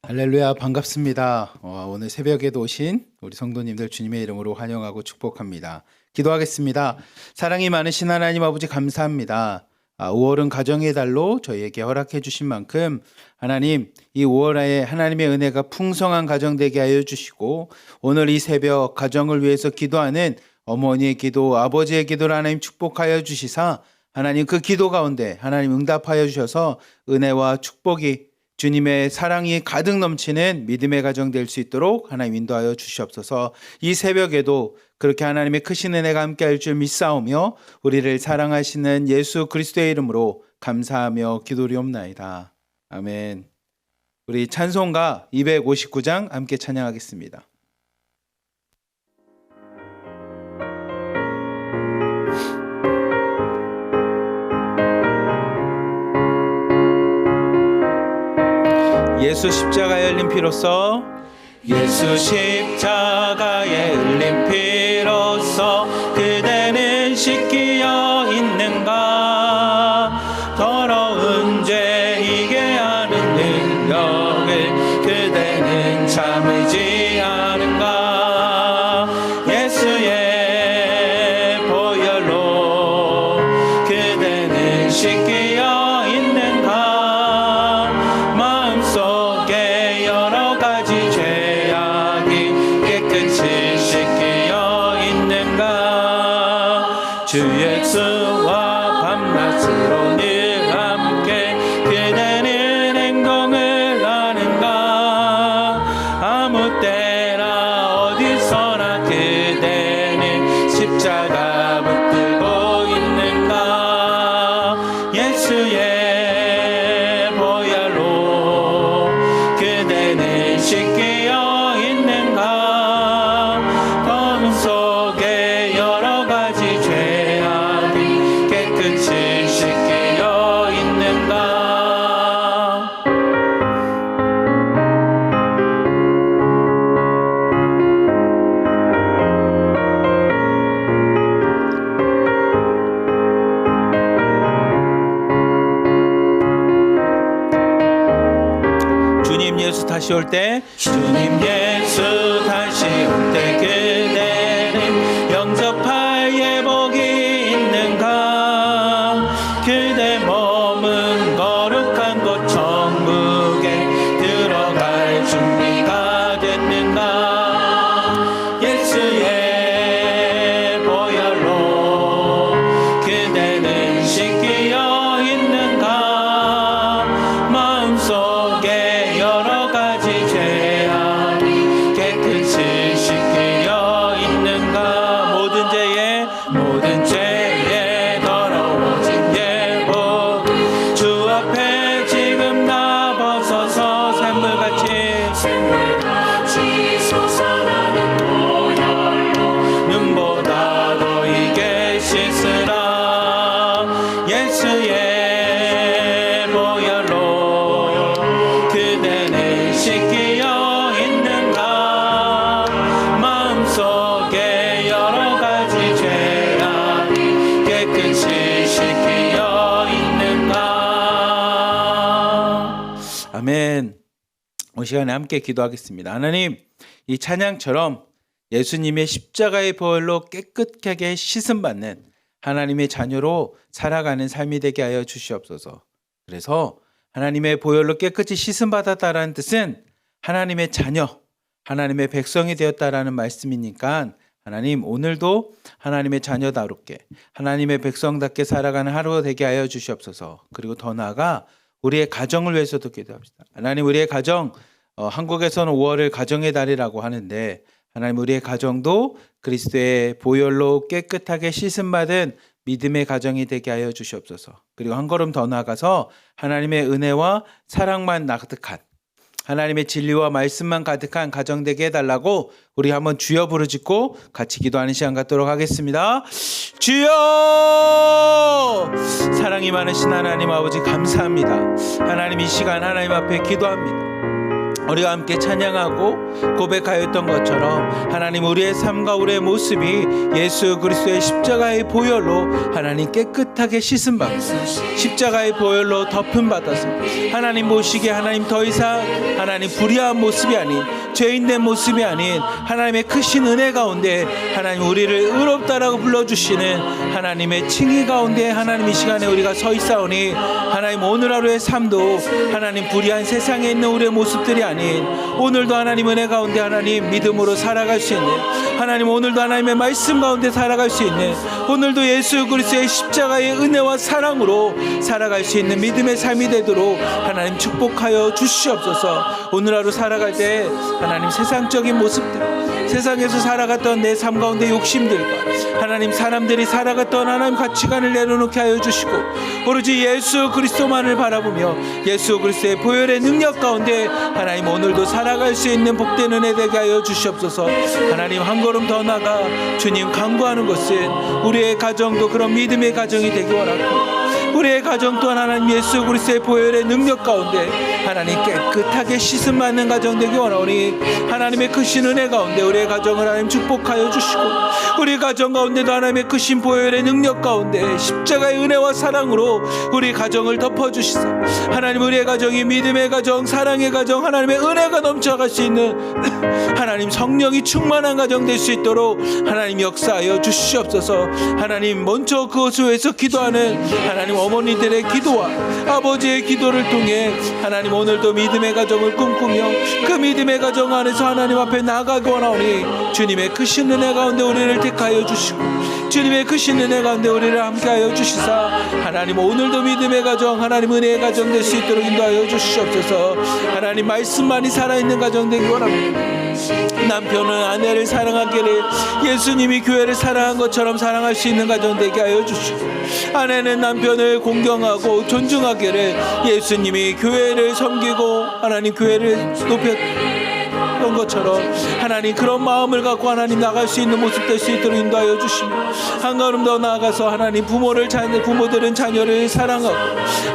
할렐루야, 반갑습니다. 오늘 새벽에도 오신 우리 성도님들 주님의 이름으로 환영하고 축복합니다. 기도하겠습니다. 사랑이 많으신 하나님 아버지 감사합니다. 5월은 가정의 달로 저희에게 허락해 주신 만큼 하나님, 이 5월에 하나님의 은혜가 풍성한 가정 되게 하여 주시고, 오늘 이 새벽 가정을 위해서 기도하는 어머니의 기도, 아버지의 기도를 하나님 축복하여 주시사 하나님 그 기도 가운데 하나님 응답하여 주셔서 은혜와 축복이, 주님의 사랑이 가득 넘치는 믿음의 가정 될 수 있도록 하나님 인도하여 주시옵소서. 이 새벽에도 그렇게 하나님의 크신 은혜가 함께할 줄 믿사오며 우리를 사랑하시는 예수 그리스도의 이름으로 감사하며 기도리옵나이다. 아멘. 우리 찬송가 259장 함께 찬양하겠습니다. 예수 십자가에 흘린 피로써, 예수 십자가에 흘린 피로써 그대는 씻기어 있는가? 더러운 죄 이게 하는 능력을 그대는 참으지 않은가? 예수의 보혈로 그대는 씻기어 있는가? 주 예수와 밤낮으로 늘 함께 그대는 행동을 하는가? 아무 때나 어디서나 그대는 십자가 붙들고 있는가? 예수의 보혈로 그대는 씻기어 있는가? 검은 속에 여러 가지 죄 씻기어 있는가? 주님 예수 다시 올 때, 주님 예수 다시 올 때 그대는 영접할 예복이 있는가? 그대 몸은 거룩한 곳 천국에 들어갈 준비가 됐는가? 예수의 보혈로 그대는 씻기어 있는가? 마음속에 여러 가지 죄악이 깨끗이 씻기어 있는가? 모든 죄에 더러워진 예복 주 앞에 지금 나 벗어서 샘물같이 솟아나는 보혈로 눈보다 너희게 씻으라. 예수의 보혈로 그대는 씻기어 있는가? 마음속에 여러 가지 죄악이 깨끗이 씻기어 있는가? 아멘. 이 시간에 함께 기도하겠습니다. 하나님, 이 찬양처럼 예수님의 십자가의 보혈로 깨끗하게 씻음받는 하나님의 자녀로 살아가는 삶이 되게 하여 주시옵소서. 그래서 하나님의 보혈로 깨끗이 씻음받았다라는 뜻은 하나님의 자녀, 하나님의 백성이 되었다라는 말씀이니까 하나님, 오늘도 하나님의 자녀다롭게 하나님의 백성답게 살아가는 하루 되게 하여 주시옵소서. 그리고 더 나아가 우리의 가정을 위해서도 기도합시다. 하나님, 우리의 가정, 한국에서는 5월을 가정의 달이라고 하는데 하나님, 우리의 가정도 그리스도의 보혈로 깨끗하게 씻음받은 믿음의 가정이 되게 하여 주시옵소서. 그리고 한 걸음 더 나아가서 하나님의 은혜와 사랑만 가득한, 하나님의 진리와 말씀만 가득한 가정 되게 해달라고 우리 한번 주여 부르짖고 같이 기도하는 시간 갖도록 하겠습니다. 주여! 사랑이 많으신 하나님 아버지 감사합니다. 하나님, 이 시간 하나님 앞에 기도합니다. 우리가 함께 찬양하고 고백하였던 것처럼 하나님 우리의 삶과 우리의 모습이 예수 그리스도의 십자가의 보혈로 하나님 깨끗하게 씻음받고 십자가의 보혈로 덮음받아서 하나님 보시기에 하나님 더 이상 하나님 불의한 모습이 아닌 죄인된 모습이 아닌 하나님의 크신 은혜 가운데 하나님 우리를 의롭다라고 불러주시는 하나님의 칭의 가운데 하나님 이 시간에 우리가 서 있사오니 하나님 오늘 하루의 삶도 하나님 불의한 세상에 있는 우리의 모습들이 아닌 오늘도 하나님 은혜 가운데 하나님 믿음으로 살아갈 수 있는 하나님 오늘도 하나님의 말씀 가운데 살아갈 수 있는 오늘도 예수 그리스도의 십자가의 은혜와 사랑으로 살아갈 수 있는 믿음의 삶이 되도록 하나님 축복하여 주시옵소서. 오늘 하루 살아갈 때 하나님 세상적인 모습들 세상에서 살아갔던 내 삶 가운데 욕심들과 하나님 사람들이 살아갔던 하나님 가치관을 내려놓게 하여 주시고 오로지 예수 그리스도만을 바라보며 예수 그리스도의 보혈의 능력 가운데 하나님 오늘도 살아갈 수 있는 복된 은혜 되게 하여 주시옵소서. 하나님 한 걸음 더 나가 주님 간구하는 것은 우리의 가정도 그런 믿음의 가정이 되기 원하고 우리의 가정 또한 하나님 예수 그리스도의 보혈의 능력 가운데 하나님 깨끗하게 씻음 받는 가정 되기 원하오니 하나님의 크신 은혜 가운데 우리의 가정을 하나님 축복하여 주시고 우리 가정 가운데도 하나님의 크신 보혈의 능력 가운데 십자가의 은혜와 사랑으로 우리 가정을 덮어주시사 하나님 우리의 가정이 믿음의 가정 사랑의 가정 하나님의 은혜가 넘쳐갈 수 있는 하나님 성령이 충만한 가정 될 수 있도록 하나님 역사하여 주시옵소서. 하나님 먼저 그것을 위해서 기도하는 하나님 어머니들의 기도와 아버지의 기도를 통해 하나님 오늘도 믿음의 가정을 꿈꾸며 그 믿음의 가정 안에서 하나님 앞에 나아가기 원하오니 주님의 크신 은혜 가운데 우리를 택하여 주시고 주님의 크신 은혜 가운데 우리를 함께하여 주시사 하나님 오늘도 믿음의 가정 하나님 은혜의 가정 될 수 있도록 인도하여 주시옵소서. 하나님 말씀만이 살아있는 가정 되기 원합니다. 남편은 아내를 사랑하기를 예수님이 교회를 사랑한 것처럼 사랑할 수 있는 가정 되게 하여 주시고 아내는 남편을 공경하고 존중하기를 예수님이 교회를 섬기고 하나님 교회를 높였던 것처럼 하나님 그런 마음을 갖고 하나님 나갈 수 있는 모습 될 수 있도록 인도하여 주시며 한 걸음 더 나아가서 하나님 부모들은 자녀를 사랑하고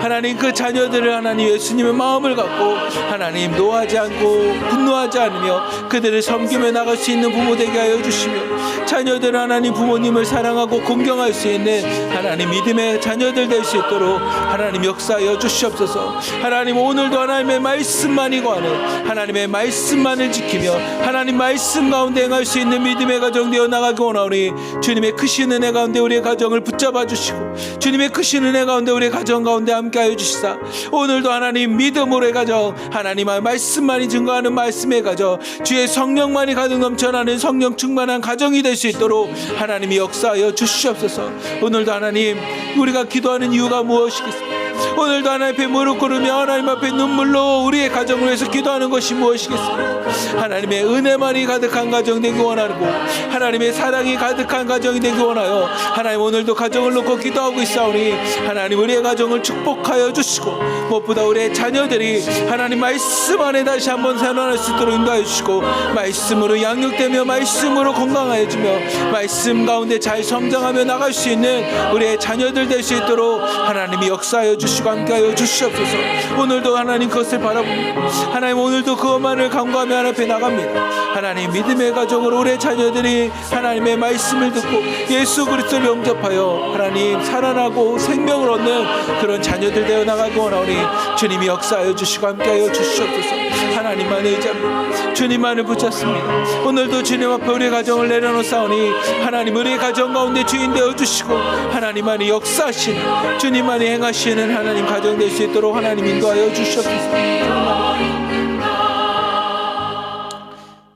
하나님 그 자녀들을 하나님 예수님의 마음을 갖고 하나님 노하지 않고 분노하지 않으며 그들을 섬기며 나갈 수 있는 부모 되게 하여 주시며 자녀들은 하나님 부모님을 사랑하고 공경할 수 있는 하나님 믿음의 자녀들 될 수 있도록 하나님 역사하여 주시옵소서. 하나님 오늘도 하나님의 말씀만이 구하는 하나님의 말씀만을 지키며 하나님 말씀 가운데 행할 수 있는 믿음의 가정 되어 나가기 원하오니 주님의 크신 은혜 가운데 우리의 가정을 붙잡아 주시고 주님의 크신 은혜 가운데 우리의 가정 가운데 함께하여 주시사 오늘도 하나님 믿음으로의 가정 하나님의 말씀만이 증거하는 말씀의 가정 주의 성령만이 가득 넘쳐나는 성령 충만한 가정이 될 수 있도록 하나님이 역사하여 주시옵소서. 오늘도 하나님 우리가 기도하는 이유가 무엇이겠습니까? 오늘도 하나님 앞에 무릎 꿇으며 하나님 앞에 눈물로 우리의 가정을 위해서 기도하는 것이 무엇이겠습니까? 하나님의 은혜만이 가득한 가정 되기 원하고 하나님의 사랑이 가득한 가정이 되기 원하여 하나님 오늘도 가정을 놓고 기도하고 있사오니 하나님 우리의 가정을 축복하여 주시고 무엇보다 우리의 자녀들이 하나님 말씀 안에 다시 한번 살아날 수 있도록 인도하여 주시고 말씀으로 양육되며 말씀으로 건강하여지며 말씀 가운데 잘 성장하며 나갈 수 있는 우리의 자녀들 될 수 있도록 하나님이 역사하여 주시고 함께하여 주시옵소서. 오늘도 하나님 그것을 바라봅니다. 하나님 오늘도 그것만을 간구하며 하나님 앞에 나갑니다. 하나님 믿음의 가정으로 우리의 자녀들이 하나님의 말씀을 듣고 예수 그리스도를 영접하여 하나님 살아나고 생명을 얻는 그런 자녀들 되어 나가기 원하오니 주님이 역사하여 주시고 함께하여 주시옵소서. 하나님만 의지합니다. 주님만을 붙잡습니다. 오늘도 주님 앞에 우리의 가정을 내려놓사오니 하나님 우리의 가정 가운데 주인 되어 주시고 하나님만이 역사하시는 주님만이 행하시는 하나님 가정 될 수 있도록 하나님 인도하여 주시옵소서.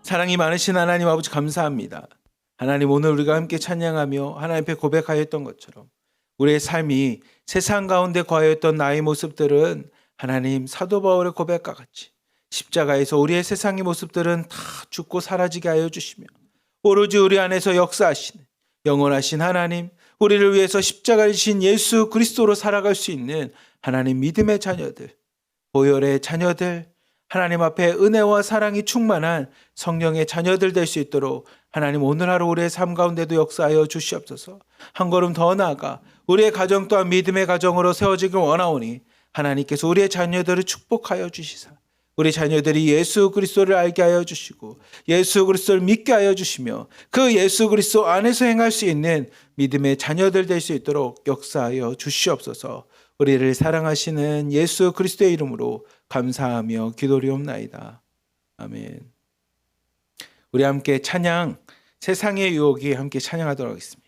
사랑이 많으신 하나님 아버지 감사합니다. 하나님 오늘 우리가 함께 찬양하며 하나님 앞에 고백하였던 것처럼 우리의 삶이 세상 가운데 거하였던 나의 모습들은 하나님 사도 바울의 고백과 같이 십자가에서 우리의 세상의 모습들은 다 죽고 사라지게 하여 주시며 오로지 우리 안에서 역사하시는 영원하신 하나님 우리를 위해서 십자가를 지신 예수 그리스도로 살아갈 수 있는 하나님 믿음의 자녀들 보혈의 자녀들 하나님 앞에 은혜와 사랑이 충만한 성령의 자녀들 될 수 있도록 하나님 오늘 하루 우리의 삶 가운데도 역사하여 주시옵소서. 한 걸음 더 나아가 우리의 가정 또한 믿음의 가정으로 세워지길 원하오니 하나님께서 우리의 자녀들을 축복하여 주시사 우리 자녀들이 예수 그리스도를 알게 하여 주시고 예수 그리스도를 믿게 하여 주시며 그 예수 그리스도 안에서 행할 수 있는 믿음의 자녀들 될 수 있도록 역사하여 주시옵소서. 우리를 사랑하시는 예수 그리스도의 이름으로 감사하며 기도리옵나이다. 아멘. 우리 함께 찬양, 세상의 유혹이 함께 찬양하도록 하겠습니다.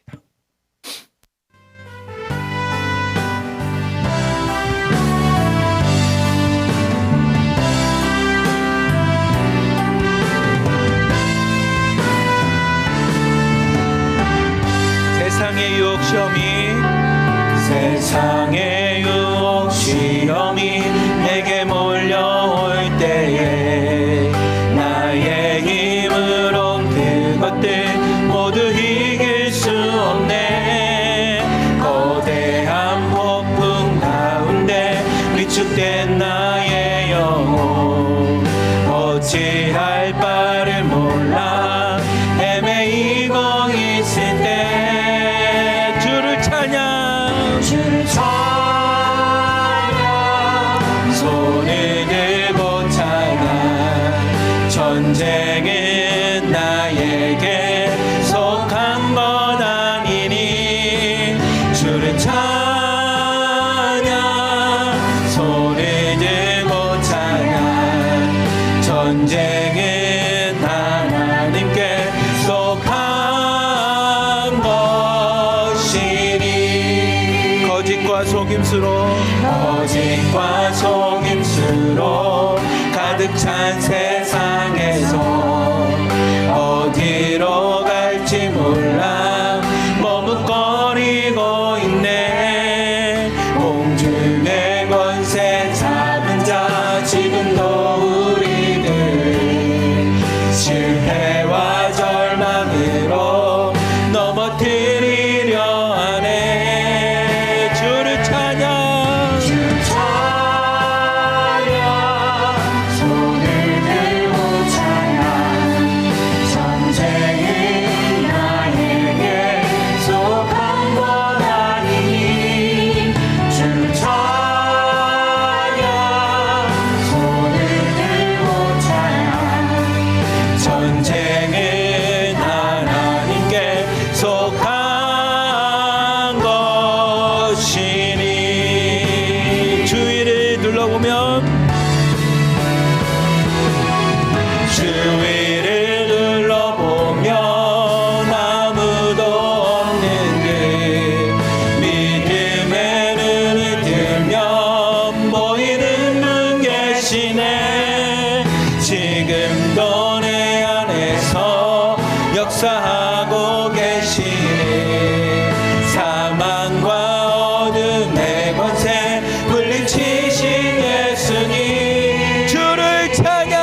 세상의 유혹 시험이 세상의 유혹 시험이 내게 몰려올 때에 나의 힘으로 그것들 모두 이길 수 없네. 거대한 폭풍 가운데 위축된 나의 영혼 어찌할 바를 몰라 헤매이고 있을 때 주를 찬양 손을 들고 찬양 전쟁은 나에게 속한 것 아니니 주를 찬양 손을 들고 찬양 전쟁은 하나님께 속한 것이니 거짓과 속임수로 가득 찬 세상에서 어디로 갈지 몰라 머뭇거리고 있네. 공중의 권세 잡은 자 지금도 우리들 실패와 절망으로 넘어뜨리려 하네. 주를 찬양 손을 들고 찬양 전쟁은 나에게 속한 것 아니니 주를 찬양 손을 들고 찬양 전쟁은 하나님께 속한 것이니 주위를 둘러보면 주위를 둘러보면 아무도 없는 듯 믿음의 눈을 들면 보이는 분 계시네. 지금도 내 안에서 역사하고 계시네. 사망과 어둠의 권세 물리치신 예수님 주를 찬양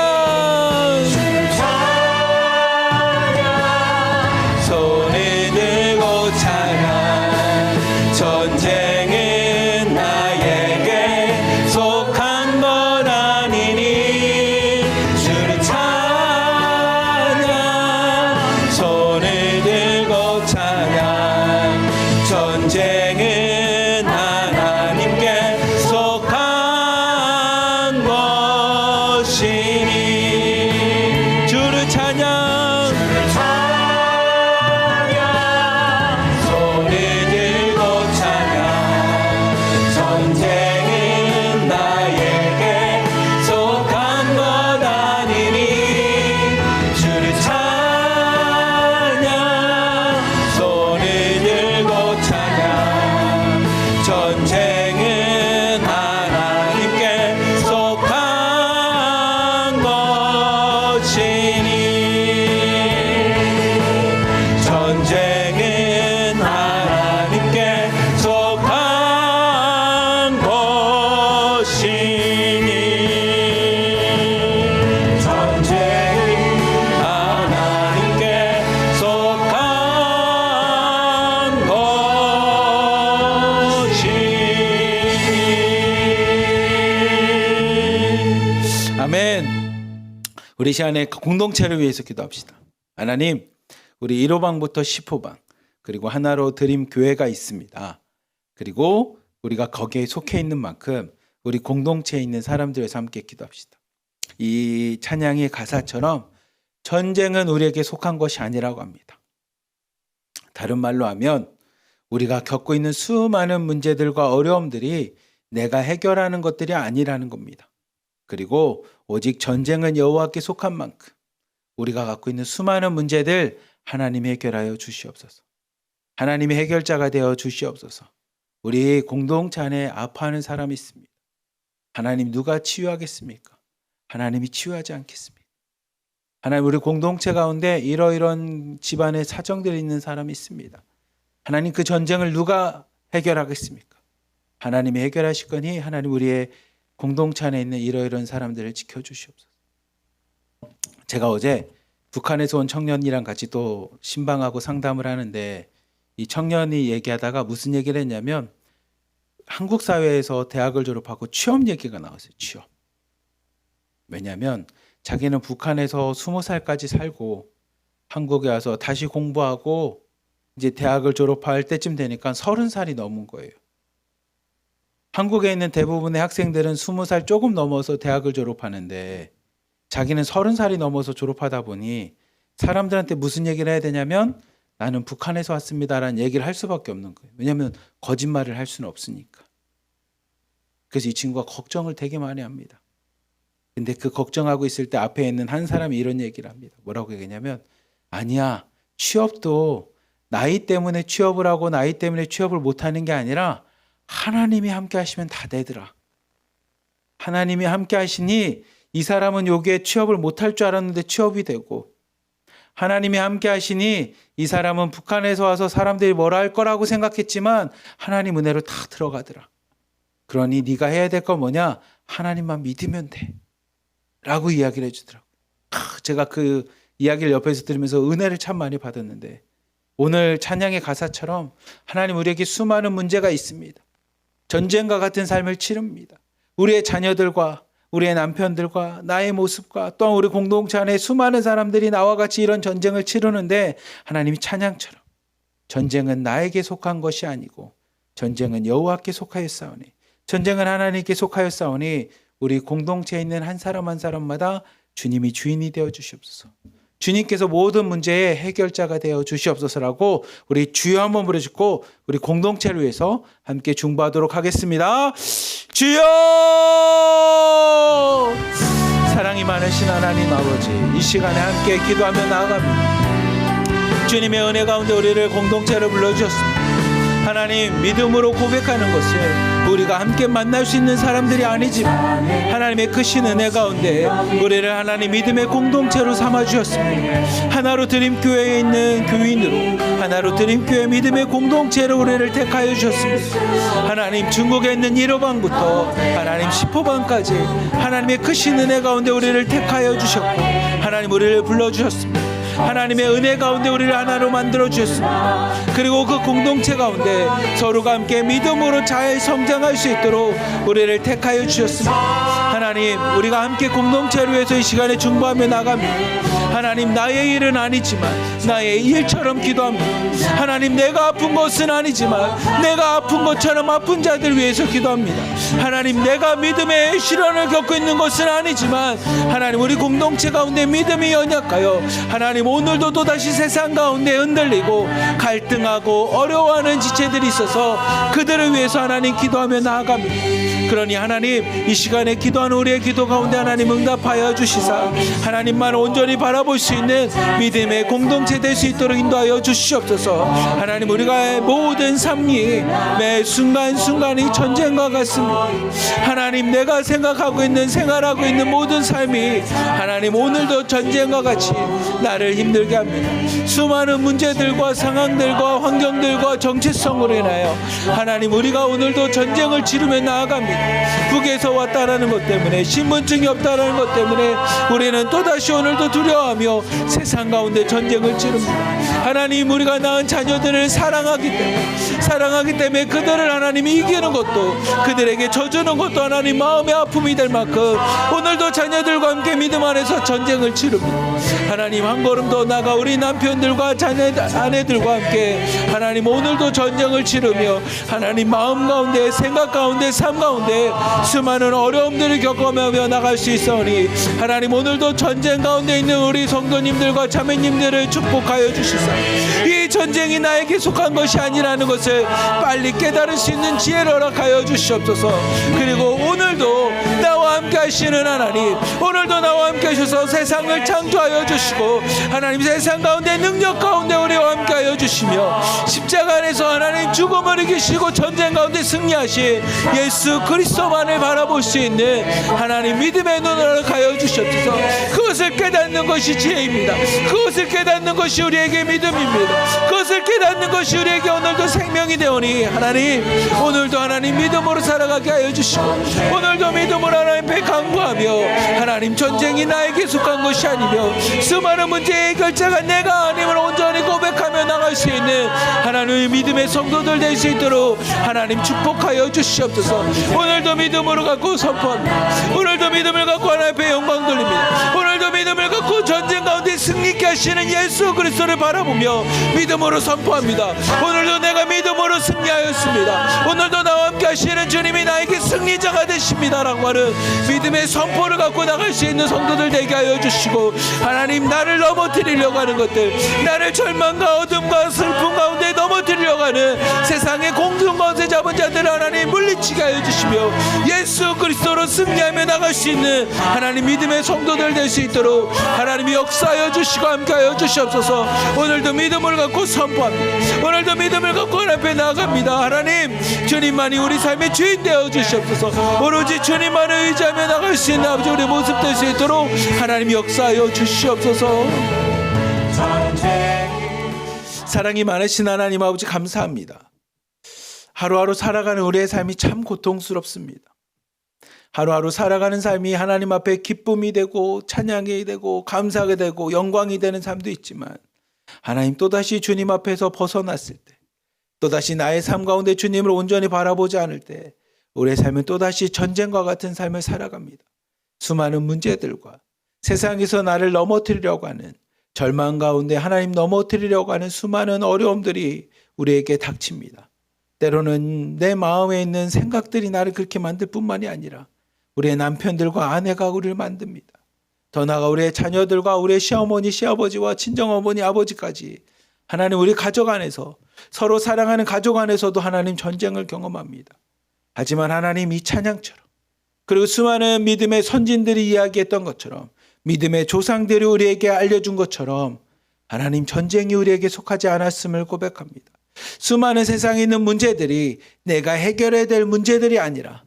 손을 들고 찬양 전쟁은 나에게 속한 것 아니니 주를 찬양 손을 들고 찬양 전쟁은 하나님께 속한 것이니 주를 찬양 손을 들고 찬양 전쟁은 나에게 속한 것 아니니 주를 찬양 손을 들고 찬양 전쟁은 하나님께 속한 것이니 전쟁은 하나님께 속한 것이니 전쟁은 하나님께 속한 것이니 아멘. 우리 시간에 공동체를 위해서 기도합시다. 하나님, 우리 1호방부터 10호방 그리고 하나로 드림 교회가 있습니다. 그리고 우리가 거기에 속해 있는 만큼 우리 공동체에 있는 사람들에서 함께 기도합시다. 이 찬양의 가사처럼 전쟁은 우리에게 속한 것이 아니라고 합니다. 다른 말로 하면 우리가 겪고 있는 수많은 문제들과 어려움들이 내가 해결하는 것들이 아니라는 겁니다. 그리고 오직 전쟁은 여호와께 속한 만큼 우리가 갖고 있는 수많은 문제들 하나님이 해결하여 주시옵소서. 하나님이 해결자가 되어 주시옵소서. 우리 공동체 안에 아파하는 사람이 있습니다. 하나님 누가 치유하겠습니까? 하나님이 치유하지 않겠습니까? 하나님 우리 공동체 가운데 이러이런 집안의 사정들이 있는 사람이 있습니다. 하나님 그 전쟁을 누가 해결하겠습니까? 하나님이 해결하실 거니 하나님 우리의 공동체 안에 있는 이러이런 사람들을 지켜주시옵소서. 제가 어제 북한에서 온 청년이랑 같이 또 신방하고 상담을 하는데 이 청년이 얘기하다가 무슨 얘기를 했냐면 한국 사회에서 대학을 졸업하고 취업 얘기가 나왔어요. 취업. 왜냐하면 자기는 북한에서 20살까지 살고 한국에 와서 다시 공부하고 이제 대학을 졸업할 때쯤 되니까 30살이 넘은 거예요. 한국에 있는 대부분의 학생들은 20살 조금 넘어서 대학을 졸업하는데 자기는 30살이 넘어서 졸업하다 보니 사람들한테 무슨 얘기를 해야 되냐면 나는 북한에서 왔습니다라는 얘기를 할 수밖에 없는 거예요. 왜냐하면 거짓말을 할 수는 없으니까. 그래서 이 친구가 걱정을 되게 많이 합니다. 근데 그 걱정하고 있을 때 앞에 있는 한 사람이 이런 얘기를 합니다. 뭐라고 얘기냐면 아니야, 취업도 나이 때문에 취업을 하고 나이 때문에 취업을 못하는 게 아니라 하나님이 함께 하시면 다 되더라. 하나님이 함께 하시니 이 사람은 여기에 취업을 못할 줄 알았는데 취업이 되고 하나님이 함께 하시니 이 사람은 북한에서 와서 사람들이 뭐라 할 거라고 생각했지만 하나님 은혜로 다 들어가더라. 그러니 네가 해야 될 건 뭐냐? 하나님만 믿으면 돼. 라고 이야기를 해주더라고요. 제가 그 이야기를 옆에서 들으면서 은혜를 참 많이 받았는데 오늘 찬양의 가사처럼 하나님 우리에게 수많은 문제가 있습니다. 전쟁과 같은 삶을 치릅니다. 우리의 자녀들과 우리의 남편들과 나의 모습과 또한 우리 공동체 안에 수많은 사람들이 나와 같이 이런 전쟁을 치르는데 하나님이 찬양처럼 전쟁은 나에게 속한 것이 아니고 전쟁은 여호와께 속하였사오니 전쟁은 하나님께 속하였사오니 우리 공동체에 있는 한 사람 한 사람마다 주님이 주인이 되어 주시옵소서. 주님께서 모든 문제의 해결자가 되어 주시옵소서라고 우리 주여 한번 부르시고 우리 공동체를 위해서 함께 중보하도록 하겠습니다. 주여! 사랑이 많으신 하나님 아버지, 이 시간에 함께 기도하며 나아갑니다. 주님의 은혜 가운데 우리를 공동체로 불러주셨습니다. 하나님, 믿음으로 고백하는 것을 우리가 함께 만날 수 있는 사람들이 아니지만 하나님의 크신 은혜 가운데 우리를 하나님 믿음의 공동체로 삼아주셨습니다. 하나로 드림교회에 있는 교인으로 하나로 드림교회 믿음의 공동체로 우리를 택하여 주셨습니다. 하나님, 중국에 있는 1호방부터 하나님 10호방까지 하나님의 크신 은혜 가운데 우리를 택하여 주셨고 하나님 우리를 불러주셨습니다. 하나님의 은혜 가운데 우리를 하나로 만들어 주셨습니다. 그리고 그 공동체 가운데 서로가 함께 믿음으로 잘 성장할 수 있도록 우리를 택하여 주셨습니다. 하나님, 우리가 함께 공동체를 위해서 이 시간에 중보하며 나갑니다. 하나님, 나의 일은 아니지만 나의 일처럼 기도합니다. 하나님, 내가 아픈 것은 아니지만 내가 아픈 것처럼 아픈 자들 위해서 기도합니다. 하나님, 내가 믿음의 시련을 겪고 있는 것은 아니지만 하나님, 우리 공동체 가운데 믿음이 연약하여 하나님 오늘도 또다시 세상 가운데 흔들리고 갈등하고 어려워하는 지체들이 있어서 그들을 위해서 하나님 기도하며 나아갑니다. 그러니 하나님, 이 시간에 기도하는 우리의 기도 가운데 하나님 응답하여 주시사 하나님만 온전히 바라볼 수 있는 믿음의 공동체 될 수 있도록 인도하여 주시옵소서. 하나님, 우리가 모든 삶이 매 순간순간이 전쟁과 같습니다. 하나님, 내가 생각하고 있는 생활하고 있는 모든 삶이 하나님 오늘도 전쟁과 같이 나를 힘들게 합니다. 수많은 문제들과 상황들과 환경들과 정체성으로 인하여 하나님, 우리가 오늘도 전쟁을 치르며 나아갑니다. 북에서 왔다라는 것 때문에, 신분증이 없다라는 것 때문에 우리는 또다시 오늘도 두려워하며 세상 가운데 전쟁을 치릅니다. 하나님, 우리가 낳은 자녀들을 사랑하기 때문에 그들을 하나님이 이기는 것도, 그들에게 져주는 것도 하나님 마음의 아픔이 될 만큼 오늘도 자녀들과 함께 믿음 안에서 전쟁을 치릅니다. 하나님, 한 걸음 더 나가 우리 남편들과 아내들과 함께 하나님 오늘도 전쟁을 치르며 하나님 마음 가운데, 생각 가운데, 삶 가운데 수많은 어려움들을 겪고 겪어가며 나갈 수 있사오니 하나님 오늘도 전쟁 가운데 있는 우리 성도님들과 자매님들을 축복하여 주시사 이 전쟁이 나에게 속한 것이 아니라는 것을 빨리 깨달을 수 있는 지혜를 허락하여 주시옵소서. 그리고 오늘도 나와 함께 하시는 하나님, 오늘도 나와 함께 하셔서 세상을 창조하여 주시고 하나님 세상 가운데 능력 가운데 우리와 함께 하여 주시며 십자가 안에서 하나님 죽음을 이기시고 전쟁 가운데 승리하신 예수 그리스도만을 바라볼 수 있는 하나님 믿음의 눈을 허락하여 주시옵소서. 그것을 깨닫는 것이 지혜입니다. 그것을 깨닫는 것이 우리에게 믿음입니다. 그것을 깨닫는 것이 우리에게 오늘도 생명이 되오니 하나님 오늘도 하나님 믿음으로 살아가게 하여 주시고 오늘도 믿음으로 하나님 앞에 강구하며 하나님 전쟁이 나에게 속한 것이 아니며 수많은 문제의 해결자가 내가 아님을 온전히 고백하며 나갈 수 있는 하나님의 믿음의 성도들 될 수 있도록 하나님 축복하여 주시옵소서. 오늘도 믿음으로 갖고 선포합니다. 오늘도 믿음을 갖고 하나님 앞에 영광 돌립니다. 오늘도 믿음을 갖고 전쟁 가운데 승리케 하시는 예수 그리스도를 바라보며 믿음으로 선포합니다. 오늘도 내가 믿음으로 승리하였습니다. 오늘도 나와 함께 하시는 주님이 나에게 승리자가 되십니다라고 하는 믿음의 선포를 갖고 나갈 수 있는 성도들 되게 하여 주시고 하나님 나를 넘어뜨리려고 하는 것들, 나를 절망과 어둠과 슬픔 가운데 넘어뜨리려고 하는 세상의 공중 것에 잡은 자들을 하나님 물리치게 하여 주시며 예수 그리스도로 승리하며 나갈 수 있는 하나님 믿음의 성도들 될 수 있도록 하나님이 역사하여 주시고 함께하여 주시옵소서. 오늘도 믿음을 갖고 선포합니다. 오늘도 믿음을 갖고 하나님 앞에 나아갑니다. 하나님 주님만이 우리 삶의 주인 되어 주시옵소서. 오로지 주님만을 의지하며 나갈 수 있는 아버지 우리 모습 될 수 있도록 하나님 역사하여 주시옵소서. 사랑이 많으신 하나님 아버지 감사합니다. 하루하루 살아가는 우리의 삶이 참 고통스럽습니다. 하루하루 살아가는 삶이 하나님 앞에 기쁨이 되고 찬양이 되고 감사하게 되고 영광이 되는 삶도 있지만 하나님 또다시 주님 앞에서 벗어났을 때, 또다시 나의 삶 가운데 주님을 온전히 바라보지 않을 때 우리의 삶은 또다시 전쟁과 같은 삶을 살아갑니다. 수많은 문제들과 세상에서 나를 넘어뜨리려고 하는 절망 가운데 하나님 넘어뜨리려고 하는 수많은 어려움들이 우리에게 닥칩니다. 때로는 내 마음에 있는 생각들이 나를 그렇게 만들 뿐만이 아니라 우리의 남편들과 아내가 우리를 만듭니다. 더 나아가 우리의 자녀들과 우리의 시어머니, 시아버지와 친정어머니, 아버지까지 하나님 우리 가족 안에서 서로 사랑하는 가족 안에서도 하나님 전쟁을 경험합니다. 하지만 하나님 이 찬양처럼 그리고 수많은 믿음의 선진들이 이야기했던 것처럼 믿음의 조상들이 우리에게 알려준 것처럼 하나님 전쟁이 우리에게 속하지 않았음을 고백합니다. 수많은 세상에 있는 문제들이 내가 해결해야 될 문제들이 아니라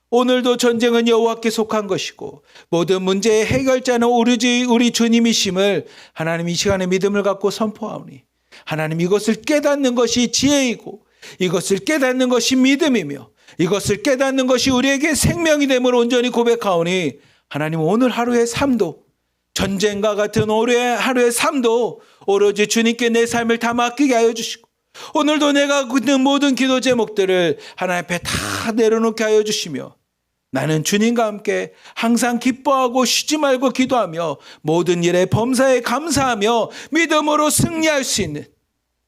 오늘도 전쟁은 여호와께 속한 것이고 모든 문제의 해결자는 오로지 우리 주님이심을 하나님 이 시간에 믿음을 갖고 선포하오니 하나님 이것을 깨닫는 것이 지혜이고 이것을 깨닫는 것이 믿음이며 이것을 깨닫는 것이 우리에게 생명이 됨을 온전히 고백하오니 하나님 오늘 하루의 삶도 전쟁과 같은 올해 하루의 삶도 오로지 주님께 내 삶을 다 맡기게 하여 주시고 오늘도 내가 굳는 모든 기도 제목들을 하나님 앞에 다 내려놓게 하여 주시며 나는 주님과 함께 항상 기뻐하고 쉬지 말고 기도하며 모든 일에 범사에 감사하며 믿음으로 승리할 수 있는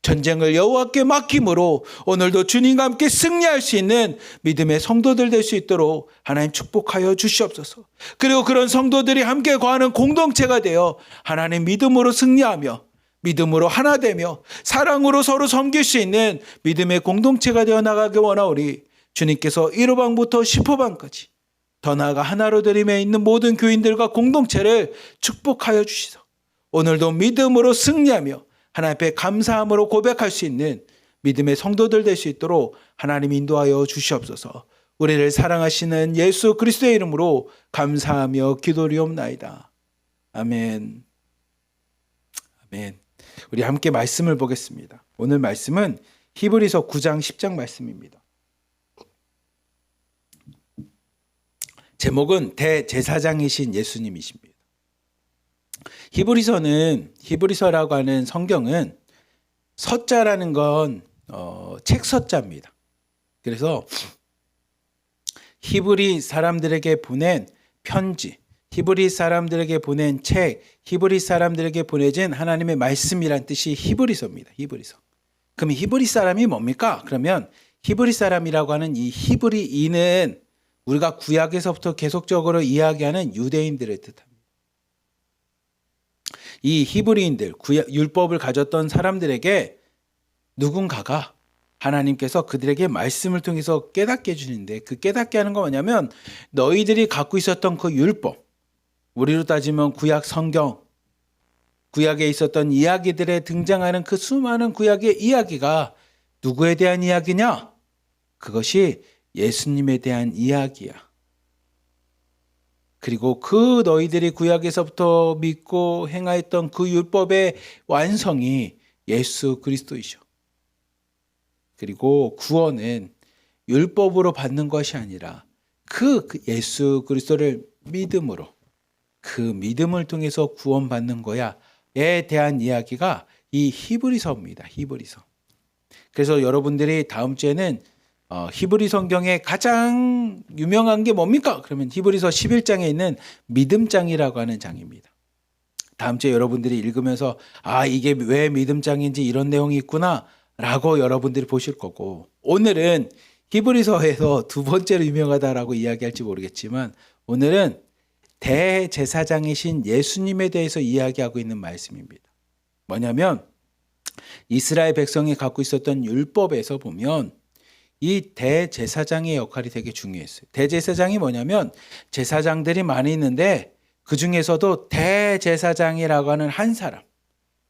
전쟁을 여호와께 맡김으로 오늘도 주님과 함께 승리할 수 있는 믿음의 성도들 될 수 있도록 하나님 축복하여 주시옵소서. 그리고 그런 성도들이 함께 거하는 공동체가 되어 하나님 믿음으로 승리하며 믿음으로 하나 되며 사랑으로 서로 섬길 수 있는 믿음의 공동체가 되어 나가기 원하오니 주님께서 1호방부터 10호방까지 더 나아가 하나로 드림에 있는 모든 교인들과 공동체를 축복하여 주시소. 오늘도 믿음으로 승리하며 하나님 앞에 감사함으로 고백할 수 있는 믿음의 성도들 될 수 있도록 하나님 인도하여 주시옵소서. 우리를 사랑하시는 예수 그리스도의 이름으로 감사하며 기도리옵나이다. 아멘. 아멘. 우리 함께 말씀을 보겠습니다. 오늘 말씀은 히브리서 9장 10장 말씀입니다. 제목은 대제사장이신 예수님이십니다. 히브리서라고 하는 성경은 서자라는 건 책 서자입니다. 그래서 히브리 사람들에게 보낸 편지, 히브리 사람들에게 보낸 책, 히브리 사람들에게 보내진 하나님의 말씀이란 뜻이 히브리서입니다. 히브리서. 그럼 히브리 사람이 뭡니까? 그러면 히브리 사람이라고 하는 이 히브리인은 우리가 구약에서부터 계속적으로 이야기하는 유대인들을 뜻합니다. 이 히브리인들, 율법을 가졌던 사람들에게 누군가가 하나님께서 그들에게 말씀을 통해서 깨닫게 해주는데, 그 깨닫게 하는 건 뭐냐면 너희들이 갖고 있었던 그 율법, 우리로 따지면 구약 성경, 구약에 있었던 이야기들에 등장하는 그 수많은 구약의 이야기가 누구에 대한 이야기냐? 그것이 예수님에 대한 이야기야. 그리고 그 너희들이 구약에서부터 믿고 행하였던 그 율법의 완성이 예수 그리스도이셔. 그리고 구원은 율법으로 받는 것이 아니라 그 예수 그리스도를 믿음으로, 그 믿음을 통해서 구원받는 거야에 대한 이야기가 이 히브리서입니다. 히브리서. 그래서 여러분들이 다음 주에는 히브리 성경에 가장 유명한 게 뭡니까? 그러면 히브리서 11장에 있는 믿음장이라고 하는 장입니다. 다음 주에 여러분들이 읽으면서 이게 왜 믿음장인지 이런 내용이 있구나 라고 여러분들이 보실 거고, 오늘은 히브리서에서 두 번째로 유명하다라고 이야기할지 모르겠지만 오늘은 대제사장이신 예수님에 대해서 이야기하고 있는 말씀입니다. 뭐냐면 이스라엘 백성이 갖고 있었던 율법에서 보면 이 대제사장의 역할이 되게 중요했어요. 대제사장이 뭐냐면 제사장들이 많이 있는데 그 중에서도 대제사장이라고 하는 한 사람,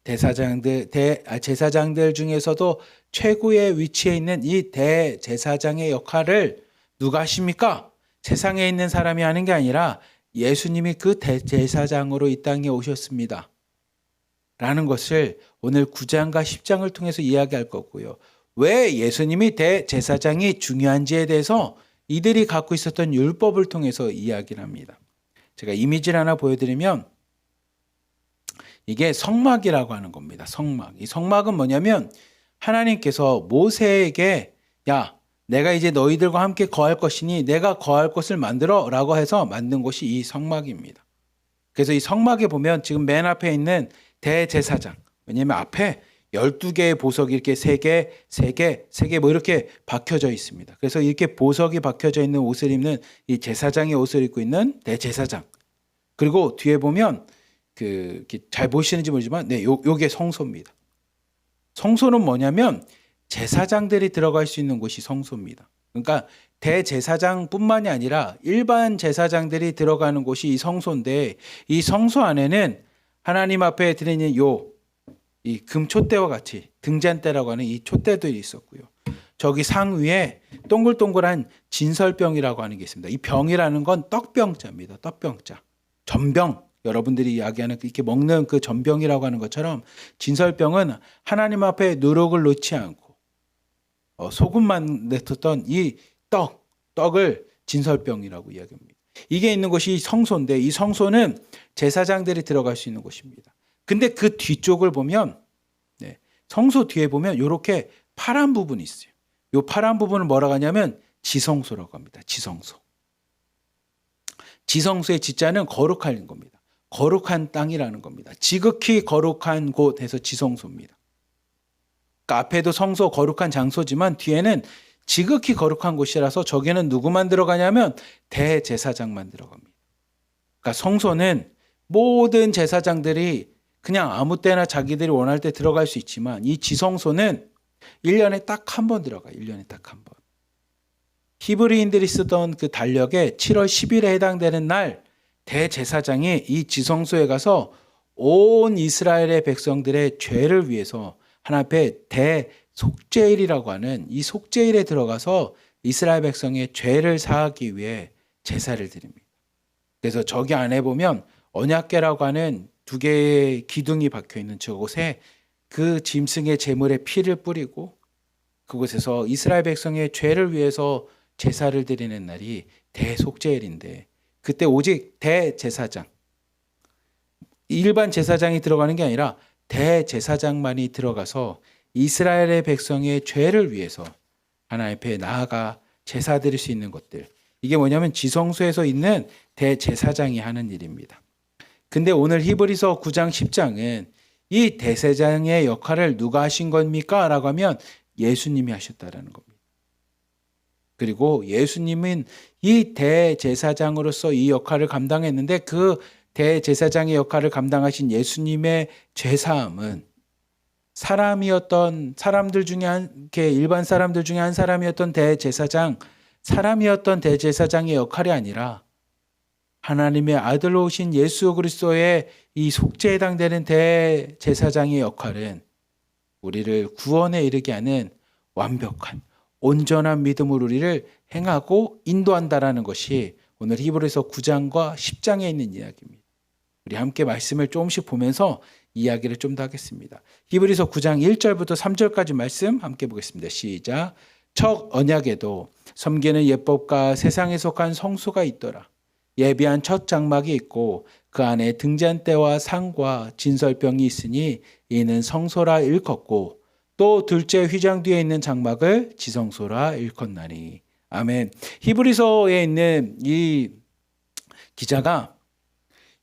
제사장들 중에서도 최고의 위치에 있는 이 대제사장의 역할을 누가 하십니까? 세상에 있는 사람이 하는 게 아니라 예수님이 그 대제사장으로 이 땅에 오셨습니다. 라는 것을 오늘 9장과 10장을 통해서 이야기할 거고요. 왜 예수님이 대제사장이 중요한지에 대해서 이들이 갖고 있었던 율법을 통해서 이야기를 합니다. 제가 이미지를 하나 보여드리면 이게 성막이라고 하는 겁니다. 성막. 이 성막은 뭐냐면 하나님께서 모세에게 내가 이제 너희들과 함께 거할 것이니 내가 거할 곳을 만들어 라고 해서 만든 곳이 이 성막입니다. 그래서 이 성막에 보면 지금 맨 앞에 있는 대제사장, 왜냐하면 앞에 12개의 보석이 이렇게 3개 뭐 이렇게 박혀져 있습니다. 그래서 이렇게 보석이 박혀져 있는 옷을 입는 이 제사장의 옷을 입고 있는 대제사장. 그리고 뒤에 보면 잘 보시는지 모르지만 요게 성소입니다. 성소는 뭐냐면 제사장들이 들어갈 수 있는 곳이 성소입니다. 그러니까 대제사장뿐만이 아니라 일반 제사장들이 들어가는 곳이 이 성소인데, 이 성소 안에는 하나님 앞에 드리는 이 금촛대와 같이 등잔대라고 하는 이 촛대들이 있었고요. 저기 상위에 동글동글한 진설병이라고 하는 게 있습니다. 이 병이라는 건 떡병자입니다. 떡병자. 전병. 여러분들이 이야기하는 이렇게 먹는 그 전병이라고 하는 것처럼 진설병은 하나님 앞에 누룩을 놓지 않고 소금만 내뒀던 이 떡을 진설병이라고 이야기합니다. 이게 있는 곳이 성소인데, 이 성소는 제사장들이 들어갈 수 있는 곳입니다. 근데 그 뒤쪽을 보면 성소 뒤에 보면 이렇게 파란 부분이 있어요. 이 파란 부분을 뭐라고 하냐면 지성소라고 합니다. 지성소. 지성소의 지자는 거룩한 겁니다. 거룩한 땅이라는 겁니다. 지극히 거룩한 곳에서 지성소입니다. 그러니까 앞에도 성소 거룩한 장소지만 뒤에는 지극히 거룩한 곳이라서 저기는 누구만 들어가냐면 대제사장만 들어갑니다. 그러니까 성소는 모든 제사장들이 그냥 아무 때나 자기들이 원할 때 들어갈 수 있지만 이 지성소는 1년에 딱 한 번 들어가요. 1년에 딱 한 번. 히브리인들이 쓰던 그 달력에 7월 10일에 해당되는 날 대제사장이 이 지성소에 가서 온 이스라엘의 백성들의 죄를 위해서 하나님 앞에 대속죄일이라고 하는 이 속죄일에 들어가서 이스라엘 백성의 죄를 사하기 위해 제사를 드립니다. 그래서 저기 안에 보면 언약궤라고 하는 2개의 기둥이 박혀 있는 저곳에 그 짐승의 제물에 피를 뿌리고 그곳에서 이스라엘 백성의 죄를 위해서 제사를 드리는 날이 대속죄일인데, 그때 오직 대제사장, 일반 제사장이 들어가는 게 아니라 대제사장만이 들어가서 이스라엘의 백성의 죄를 위해서 하나님 앞에 나아가 제사 드릴 수 있는 것들, 이게 뭐냐면 지성소에서 있는 대제사장이 하는 일입니다. 근데 오늘 히브리서 9장 10장은 이 대제사장의 역할을 누가 하신 겁니까? 라고 하면 예수님이 하셨다라는 겁니다. 그리고 예수님은 이 대제사장으로서 이 역할을 감당했는데 그 대제사장의 역할을 감당하신 예수님의 죄사함은 사람들 중에 일반 사람들 중에 한 사람이었던 사람이었던 대제사장의 역할이 아니라 하나님의 아들로 오신 예수 그리스도의 이 속죄에 해당되는 대제사장의 역할은 우리를 구원에 이르게 하는 완벽한 온전한 믿음으로 우리를 행하고 인도한다라는 것이 오늘 히브리서 9장과 10장에 있는 이야기입니다. 우리 함께 말씀을 조금씩 보면서 이야기를 좀 더 하겠습니다. 히브리서 9장 1절부터 3절까지 말씀 함께 보겠습니다. 시작. 첫 언약에도 섬기는 예법과 세상에 속한 성소가 있더라. 예비한 첫 장막이 있고 그 안에 등잔대와 상과 진설병이 있으니 이는 성소라 일컫고 또 둘째 휘장 뒤에 있는 장막을 지성소라 일컫나니. 아멘. 히브리서에 있는 이 기자가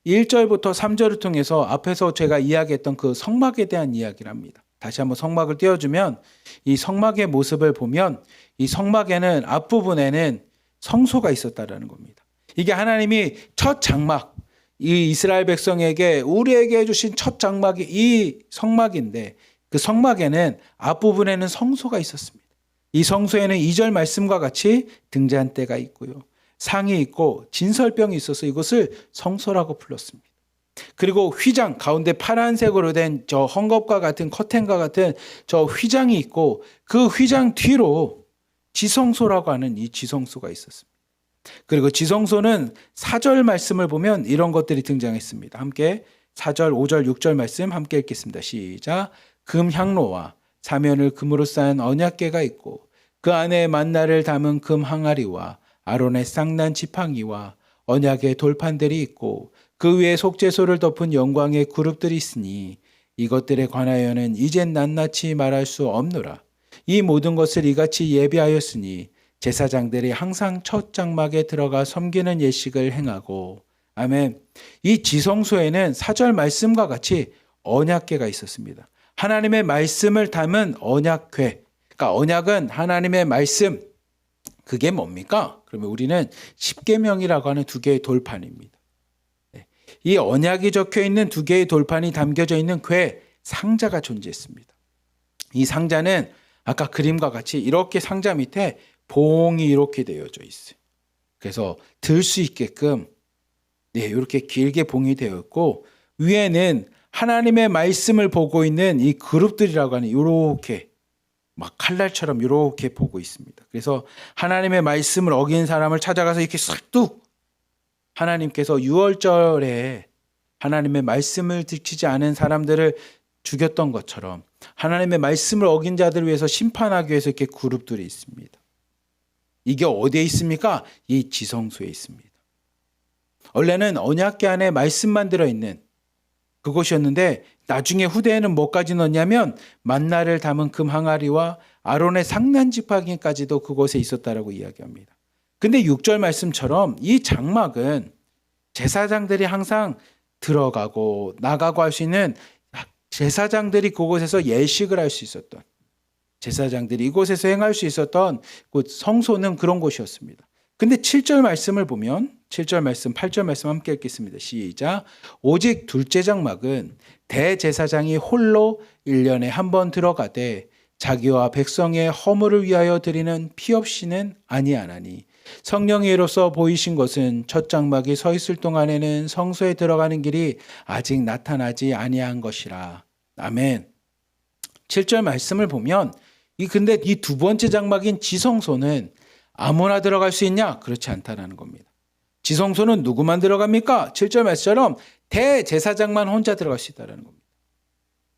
1절부터 3절을 통해서 앞에서 제가 이야기했던 그 성막에 대한 이야기를 합니다. 다시 한번 성막을 띄워주면 이 성막의 모습을 보면 이 성막에는 앞부분에는 성소가 있었다라는 겁니다. 이게 하나님이 첫 장막, 이 이스라엘 백성에게 우리에게 해주신 첫 장막이 이 성막인데 그 성막에는 앞부분에는 성소가 있었습니다. 이 성소에는 2절 말씀과 같이 등잔대가 있고요. 상이 있고 진설병이 있어서 이것을 성소라고 불렀습니다. 그리고 휘장, 가운데 파란색으로 된 저 헝겊과 같은 커튼과 같은 저 휘장이 있고 그 휘장 뒤로 지성소라고 하는 이 지성소가 있었습니다. 그리고 지성소는 4절 말씀을 보면 이런 것들이 등장했습니다. 함께 4절, 5절, 6절 말씀 함께 읽겠습니다. 시작. 금 향로와 사면을 금으로 쌓은 언약궤가 있고 그 안에 만나를 담은 금 항아리와 아론의 쌍난 지팡이와 언약의 돌판들이 있고 그 위에 속죄소를 덮은 영광의 그룹들이 있으니 이것들에 관하여는 이젠 낱낱이 말할 수 없노라. 이 모든 것을 이같이 예비하였으니 제사장들이 항상 첫 장막에 들어가 섬기는 예식을 행하고. 아멘. 이 지성소에는 4절 말씀과 같이 언약궤가 있었습니다. 하나님의 말씀을 담은 언약궤. 그러니까 언약은 하나님의 말씀. 그게 뭡니까? 그러면 우리는 십계명이라고 하는 두 개의 돌판입니다. 이 언약이 적혀 있는 두 개의 돌판이 담겨져 있는 궤 상자가 존재했습니다. 이 상자는 아까 그림과 같이 이렇게 상자 밑에 봉이 이렇게 되어져 있어요. 그래서 들 수 있게끔 이렇게 길게 봉이 되어 있고 위에는 하나님의 말씀을 보고 있는 이 그룹들이라고 하는 이렇게 막 칼날처럼 이렇게 보고 있습니다. 그래서 하나님의 말씀을 어긴 사람을 찾아가서 이렇게 싹둑 하나님께서 유월절에 하나님의 말씀을 지키지 않은 사람들을 죽였던 것처럼 하나님의 말씀을 어긴 자들을 위해서 심판하기 위해서 이렇게 그룹들이 있습니다. 이게 어디에 있습니까? 이 지성소에 있습니다. 원래는 언약궤 안에 말씀만 들어있는 그곳이었는데 나중에 후대에는 뭐까지 넣냐면 만나를 담은 금 항아리와 아론의 상난 지팡이까지도 그곳에 있었다라고 이야기합니다. 근데 6절 말씀처럼 이 장막은 제사장들이 항상 들어가고 나가고 할 수 있는 제사장들이 그곳에서 예식을 할 수 있었던 제사장들이 이곳에서 행할 수 있었던 그 성소는 그런 곳이었습니다. 근데 7절 말씀을 보면 7절 말씀, 8절 말씀 함께 읽겠습니다. 시작. 오직 둘째 장막은 대제사장이 홀로 1년에 한 번 들어가되 자기와 백성의 허물을 위하여 드리는 피 없이는 아니하나니 성령이 이로써 보이신 것은 첫 장막이 서 있을 동안에는 성소에 들어가는 길이 아직 나타나지 아니한 것이라. 아멘. 7절 말씀을 보면 근데 이 두 번째 장막인 지성소는 아무나 들어갈 수 있냐? 그렇지 않다라는 겁니다. 지성소는 누구만 들어갑니까? 7절 말씀처럼 대제사장만 혼자 들어갈 수 있다는 겁니다.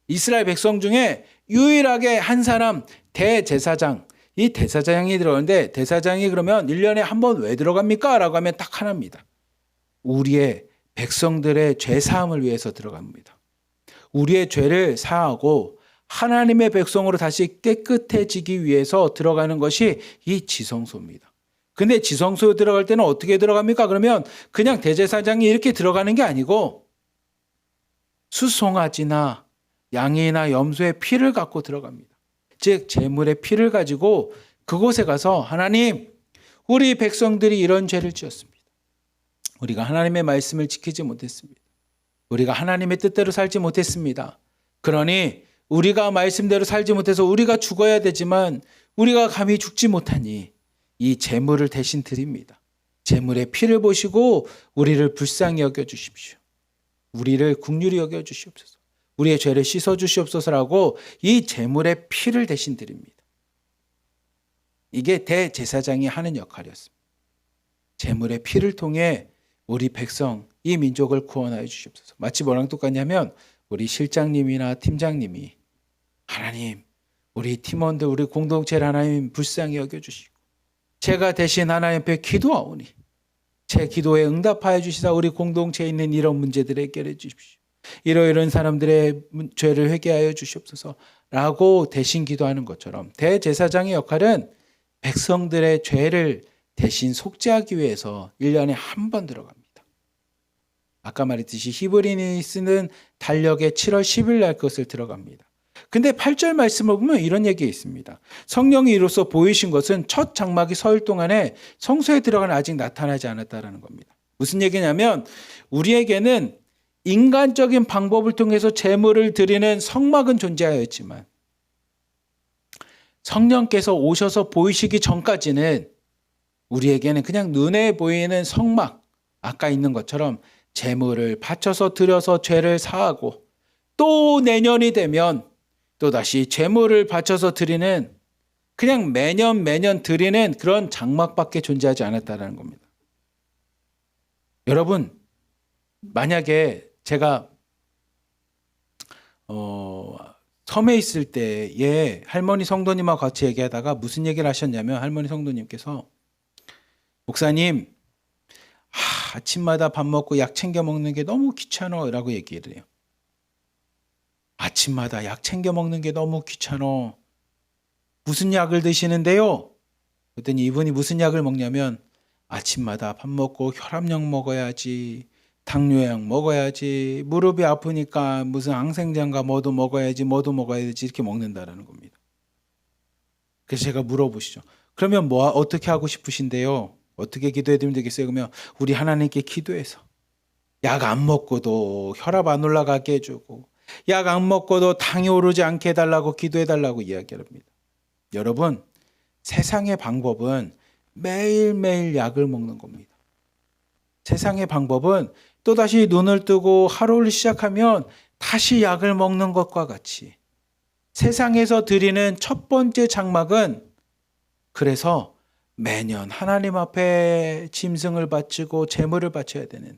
이스라엘 백성 중에 유일하게 한 사람 대제사장, 이 대제사장이 들어가는데 대제사장이 그러면 1년에 한 번 왜 들어갑니까? 라고 하면 딱 하나입니다. 우리의 백성들의 죄 사함을 위해서 들어갑니다. 우리의 죄를 사하고 하나님의 백성으로 다시 깨끗해지기 위해서 들어가는 것이 이 지성소입니다. 근데 지성소에 들어갈 때는 어떻게 들어갑니까? 그러면 그냥 대제사장이 이렇게 들어가는 게 아니고 수송아지나 양이나 염소의 피를 갖고 들어갑니다. 즉 제물의 피를 가지고 그곳에 가서 하나님 우리 백성들이 이런 죄를 지었습니다. 우리가 하나님의 말씀을 지키지 못했습니다. 우리가 하나님의 뜻대로 살지 못했습니다. 그러니 우리가 말씀대로 살지 못해서 우리가 죽어야 되지만 우리가 감히 죽지 못하니 이 제물을 대신 드립니다. 제물의 피를 보시고 우리를 불쌍히 여겨주십시오. 우리를 긍휼히 여겨주시옵소서. 우리의 죄를 씻어주시옵소서라고 이 제물의 피를 대신 드립니다. 이게 대제사장이 하는 역할이었습니다. 제물의 피를 통해 우리 백성, 이 민족을 구원하여 주시옵소서. 마치 뭐랑 똑같냐면 우리 실장님이나 팀장님이 하나님, 우리 팀원들, 우리 공동체를 하나님 불쌍히 여겨주시고 제가 대신 하나님 앞에 기도하오니 제 기도에 응답하여 주시사 우리 공동체에 있는 이런 문제들을 해결해 주십시오. 이러이러한 사람들의 죄를 회개하여 주시옵소서 라고 대신 기도하는 것처럼 대제사장의 역할은 백성들의 죄를 대신 속죄하기 위해서 1년에 한 번 들어갑니다. 아까 말했듯이 히브리인이 쓰는 달력에 7월 10일 날 것을 들어갑니다. 근데 8절 말씀을 보면 이런 얘기 있습니다. 성령이 이로써 보이신 것은 첫 장막이 서일 동안에 성소에 들어가는 아직 나타나지 않았다라는 겁니다. 무슨 얘기냐면 우리에게는 인간적인 방법을 통해서 제물을 드리는 성막은 존재하였지만 성령께서 오셔서 보이시기 전까지는 우리에게는 그냥 눈에 보이는 성막, 아까 있는 것처럼 제물을 바쳐서 드려서 죄를 사하고 또 내년이 되면 또다시 제물을 바쳐서 드리는 그냥 매년 드리는 그런 장막밖에 존재하지 않았다는 겁니다. 여러분, 만약에 제가 섬에 있을 때에 할머니 성도님하고 같이 얘기하다가 무슨 얘기를 하셨냐면 할머니 성도님께서 목사님, 아침마다 밥 먹고 약 챙겨 먹는 게 너무 귀찮아 라고 얘기를 해요. 아침마다 약 챙겨 먹는 게 너무 귀찮아. 무슨 약을 드시는데요? 그랬더니 이분이 무슨 약을 먹냐면 아침마다 밥 먹고 혈압약 먹어야지, 당뇨약 먹어야지, 무릎이 아프니까 무슨 항생제인가 뭐도 먹어야지, 뭐도 먹어야 되지 이렇게 먹는다라는 겁니다. 그래서 제가 물어보시죠. 그러면 어떻게 하고 싶으신데요? 어떻게 기도해드리면 되겠어요? 그러면 우리 하나님께 기도해서 약 안 먹고도 혈압 안 올라가게 해주고 약 안 먹고도 당이 오르지 않게 해달라고 기도해달라고 이야기합니다. 여러분, 세상의 방법은 매일매일 약을 먹는 겁니다. 세상의 방법은 또다시 눈을 뜨고 하루를 시작하면 다시 약을 먹는 것과 같이 세상에서 드리는 첫 번째 장막은 그래서 매년 하나님 앞에 짐승을 바치고 제물을 바쳐야 되는,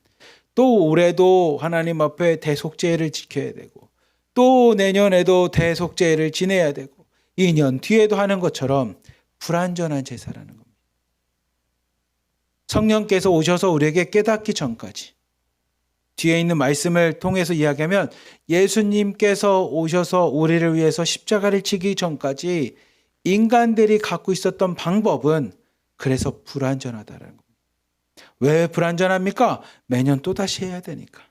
또 올해도 하나님 앞에 대속죄를 지켜야 되고 또 내년에도 대속죄를 지내야 되고 2년 뒤에도 하는 것처럼 불완전한 제사라는 겁니다. 성령께서 오셔서 우리에게 깨닫기 전까지, 뒤에 있는 말씀을 통해서 이야기하면 예수님께서 오셔서 우리를 위해서 십자가를 지기 전까지 인간들이 갖고 있었던 방법은 그래서 불완전하다는 겁니다. 왜 불완전합니까? 매년 또다시 해야 되니까.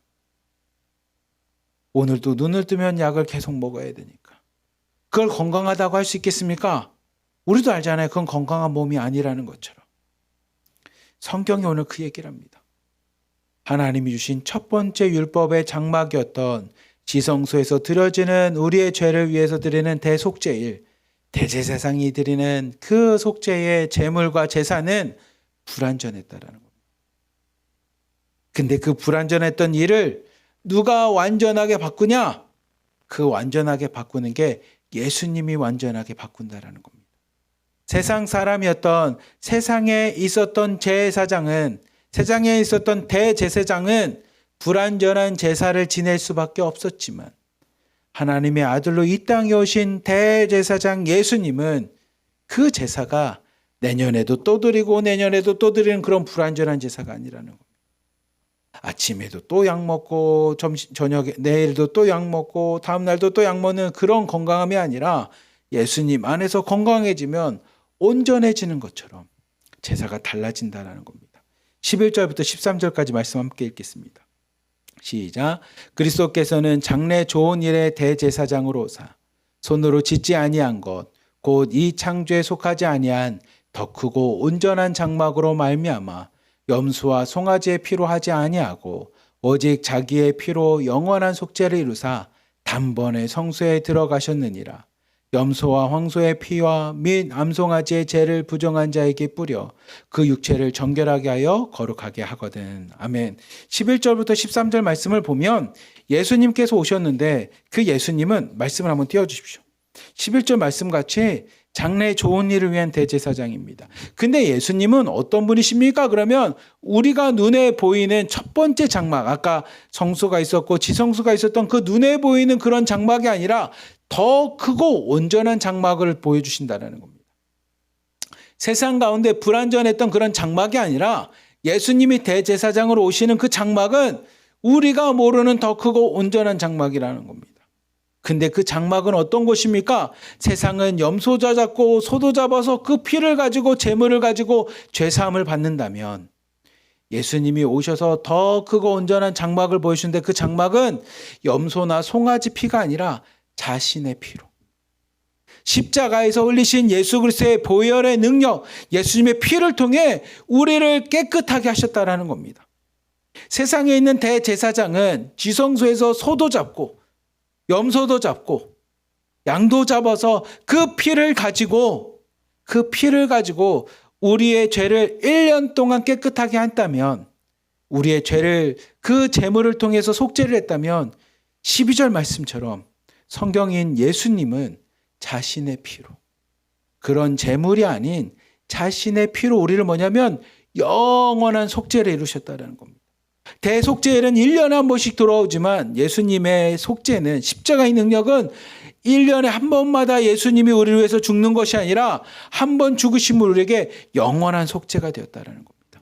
오늘도 눈을 뜨면 약을 계속 먹어야 되니까. 그걸 건강하다고 할 수 있겠습니까? 우리도 알잖아요. 그건 건강한 몸이 아니라는 것처럼. 성경이 오늘 그 얘기를 합니다. 하나님이 주신 첫 번째 율법의 장막이었던 지성소에서 드려지는 우리의 죄를 위해서 드리는 대속죄일, 대제사장이 드리는 그 속죄의 제물과 제사는 불완전했다라는 겁니다. 근데 그 불완전했던 일을 누가 완전하게 바꾸냐? 그 완전하게 바꾸는 게 예수님이 완전하게 바꾼다라는 겁니다. 세상 사람이었던, 세상에 있었던 제사장은, 세상에 있었던 대제사장은 불완전한 제사를 지낼 수밖에 없었지만 하나님의 아들로 이 땅에 오신 대제사장 예수님은 그 제사가 내년에도 또 드리고 내년에도 또 드리는 그런 불완전한 제사가 아니라는 겁니다. 아침에도 또 약 먹고 저녁에 내일도 또 약 먹고 다음 날도 또 약 먹는 그런 건강함이 아니라 예수님 안에서 건강해지면 온전해지는 것처럼 제사가 달라진다는 겁니다. 11절부터 13절까지 말씀 함께 읽겠습니다. 시작. 그리스도께서는 장래 좋은 일의 대제사장으로 오사 손으로 짓지 아니한 것 곧 이 창조에 속하지 아니한 더 크고 온전한 장막으로 말미암아 염소와 송아지의 피로 하지 아니하고 오직 자기의 피로 영원한 속죄를 이루사 단번에 성소에 들어가셨느니라. 염소와 황소의 피와 및 암송아지의 죄를 부정한 자에게 뿌려 그 육체를 정결하게 하여 거룩하게 하거든. 아멘. 11절부터 13절 말씀을 보면 예수님께서 오셨는데 그 예수님은 말씀을 한번 띄워주십시오. 11절 말씀같이 장래의 좋은 일을 위한 대제사장입니다. 근데 예수님은 어떤 분이십니까? 그러면 우리가 눈에 보이는 첫 번째 장막, 아까 성소가 있었고 지성소가 있었던 그 눈에 보이는 그런 장막이 아니라 더 크고 온전한 장막을 보여주신다는 겁니다. 세상 가운데 불완전했던 그런 장막이 아니라 예수님이 대제사장으로 오시는 그 장막은 우리가 모르는 더 크고 온전한 장막이라는 겁니다. 근데 그 장막은 어떤 곳입니까? 세상은 염소자 잡고 소도 잡아서 그 피를 가지고 제물을 가지고 죄사함을 받는다면 예수님이 오셔서 더 크고 온전한 장막을 보여주는데 그 장막은 염소나 송아지 피가 아니라 자신의 피로 십자가에서 흘리신 예수 그리스도의 보혈의 능력, 예수님의 피를 통해 우리를 깨끗하게 하셨다라는 겁니다. 세상에 있는 대제사장은 지성소에서 소도 잡고 염소도 잡고 양도 잡아서 그 피를 가지고 우리의 죄를 1년 동안 깨끗하게 한다면, 우리의 죄를 그 제물을 통해서 속죄를 했다면 12절 말씀처럼 성경인 예수님은 자신의 피로, 그런 제물이 아닌 자신의 피로 우리를 뭐냐면 영원한 속죄를 이루셨다는 겁니다. 대속죄는 1년에 한 번씩 돌아오지만 예수님의 속죄는, 십자가의 능력은 1년에 한 번마다 예수님이 우리를 위해서 죽는 것이 아니라 한 번 죽으심으로 우리에게 영원한 속죄가 되었다는 겁니다.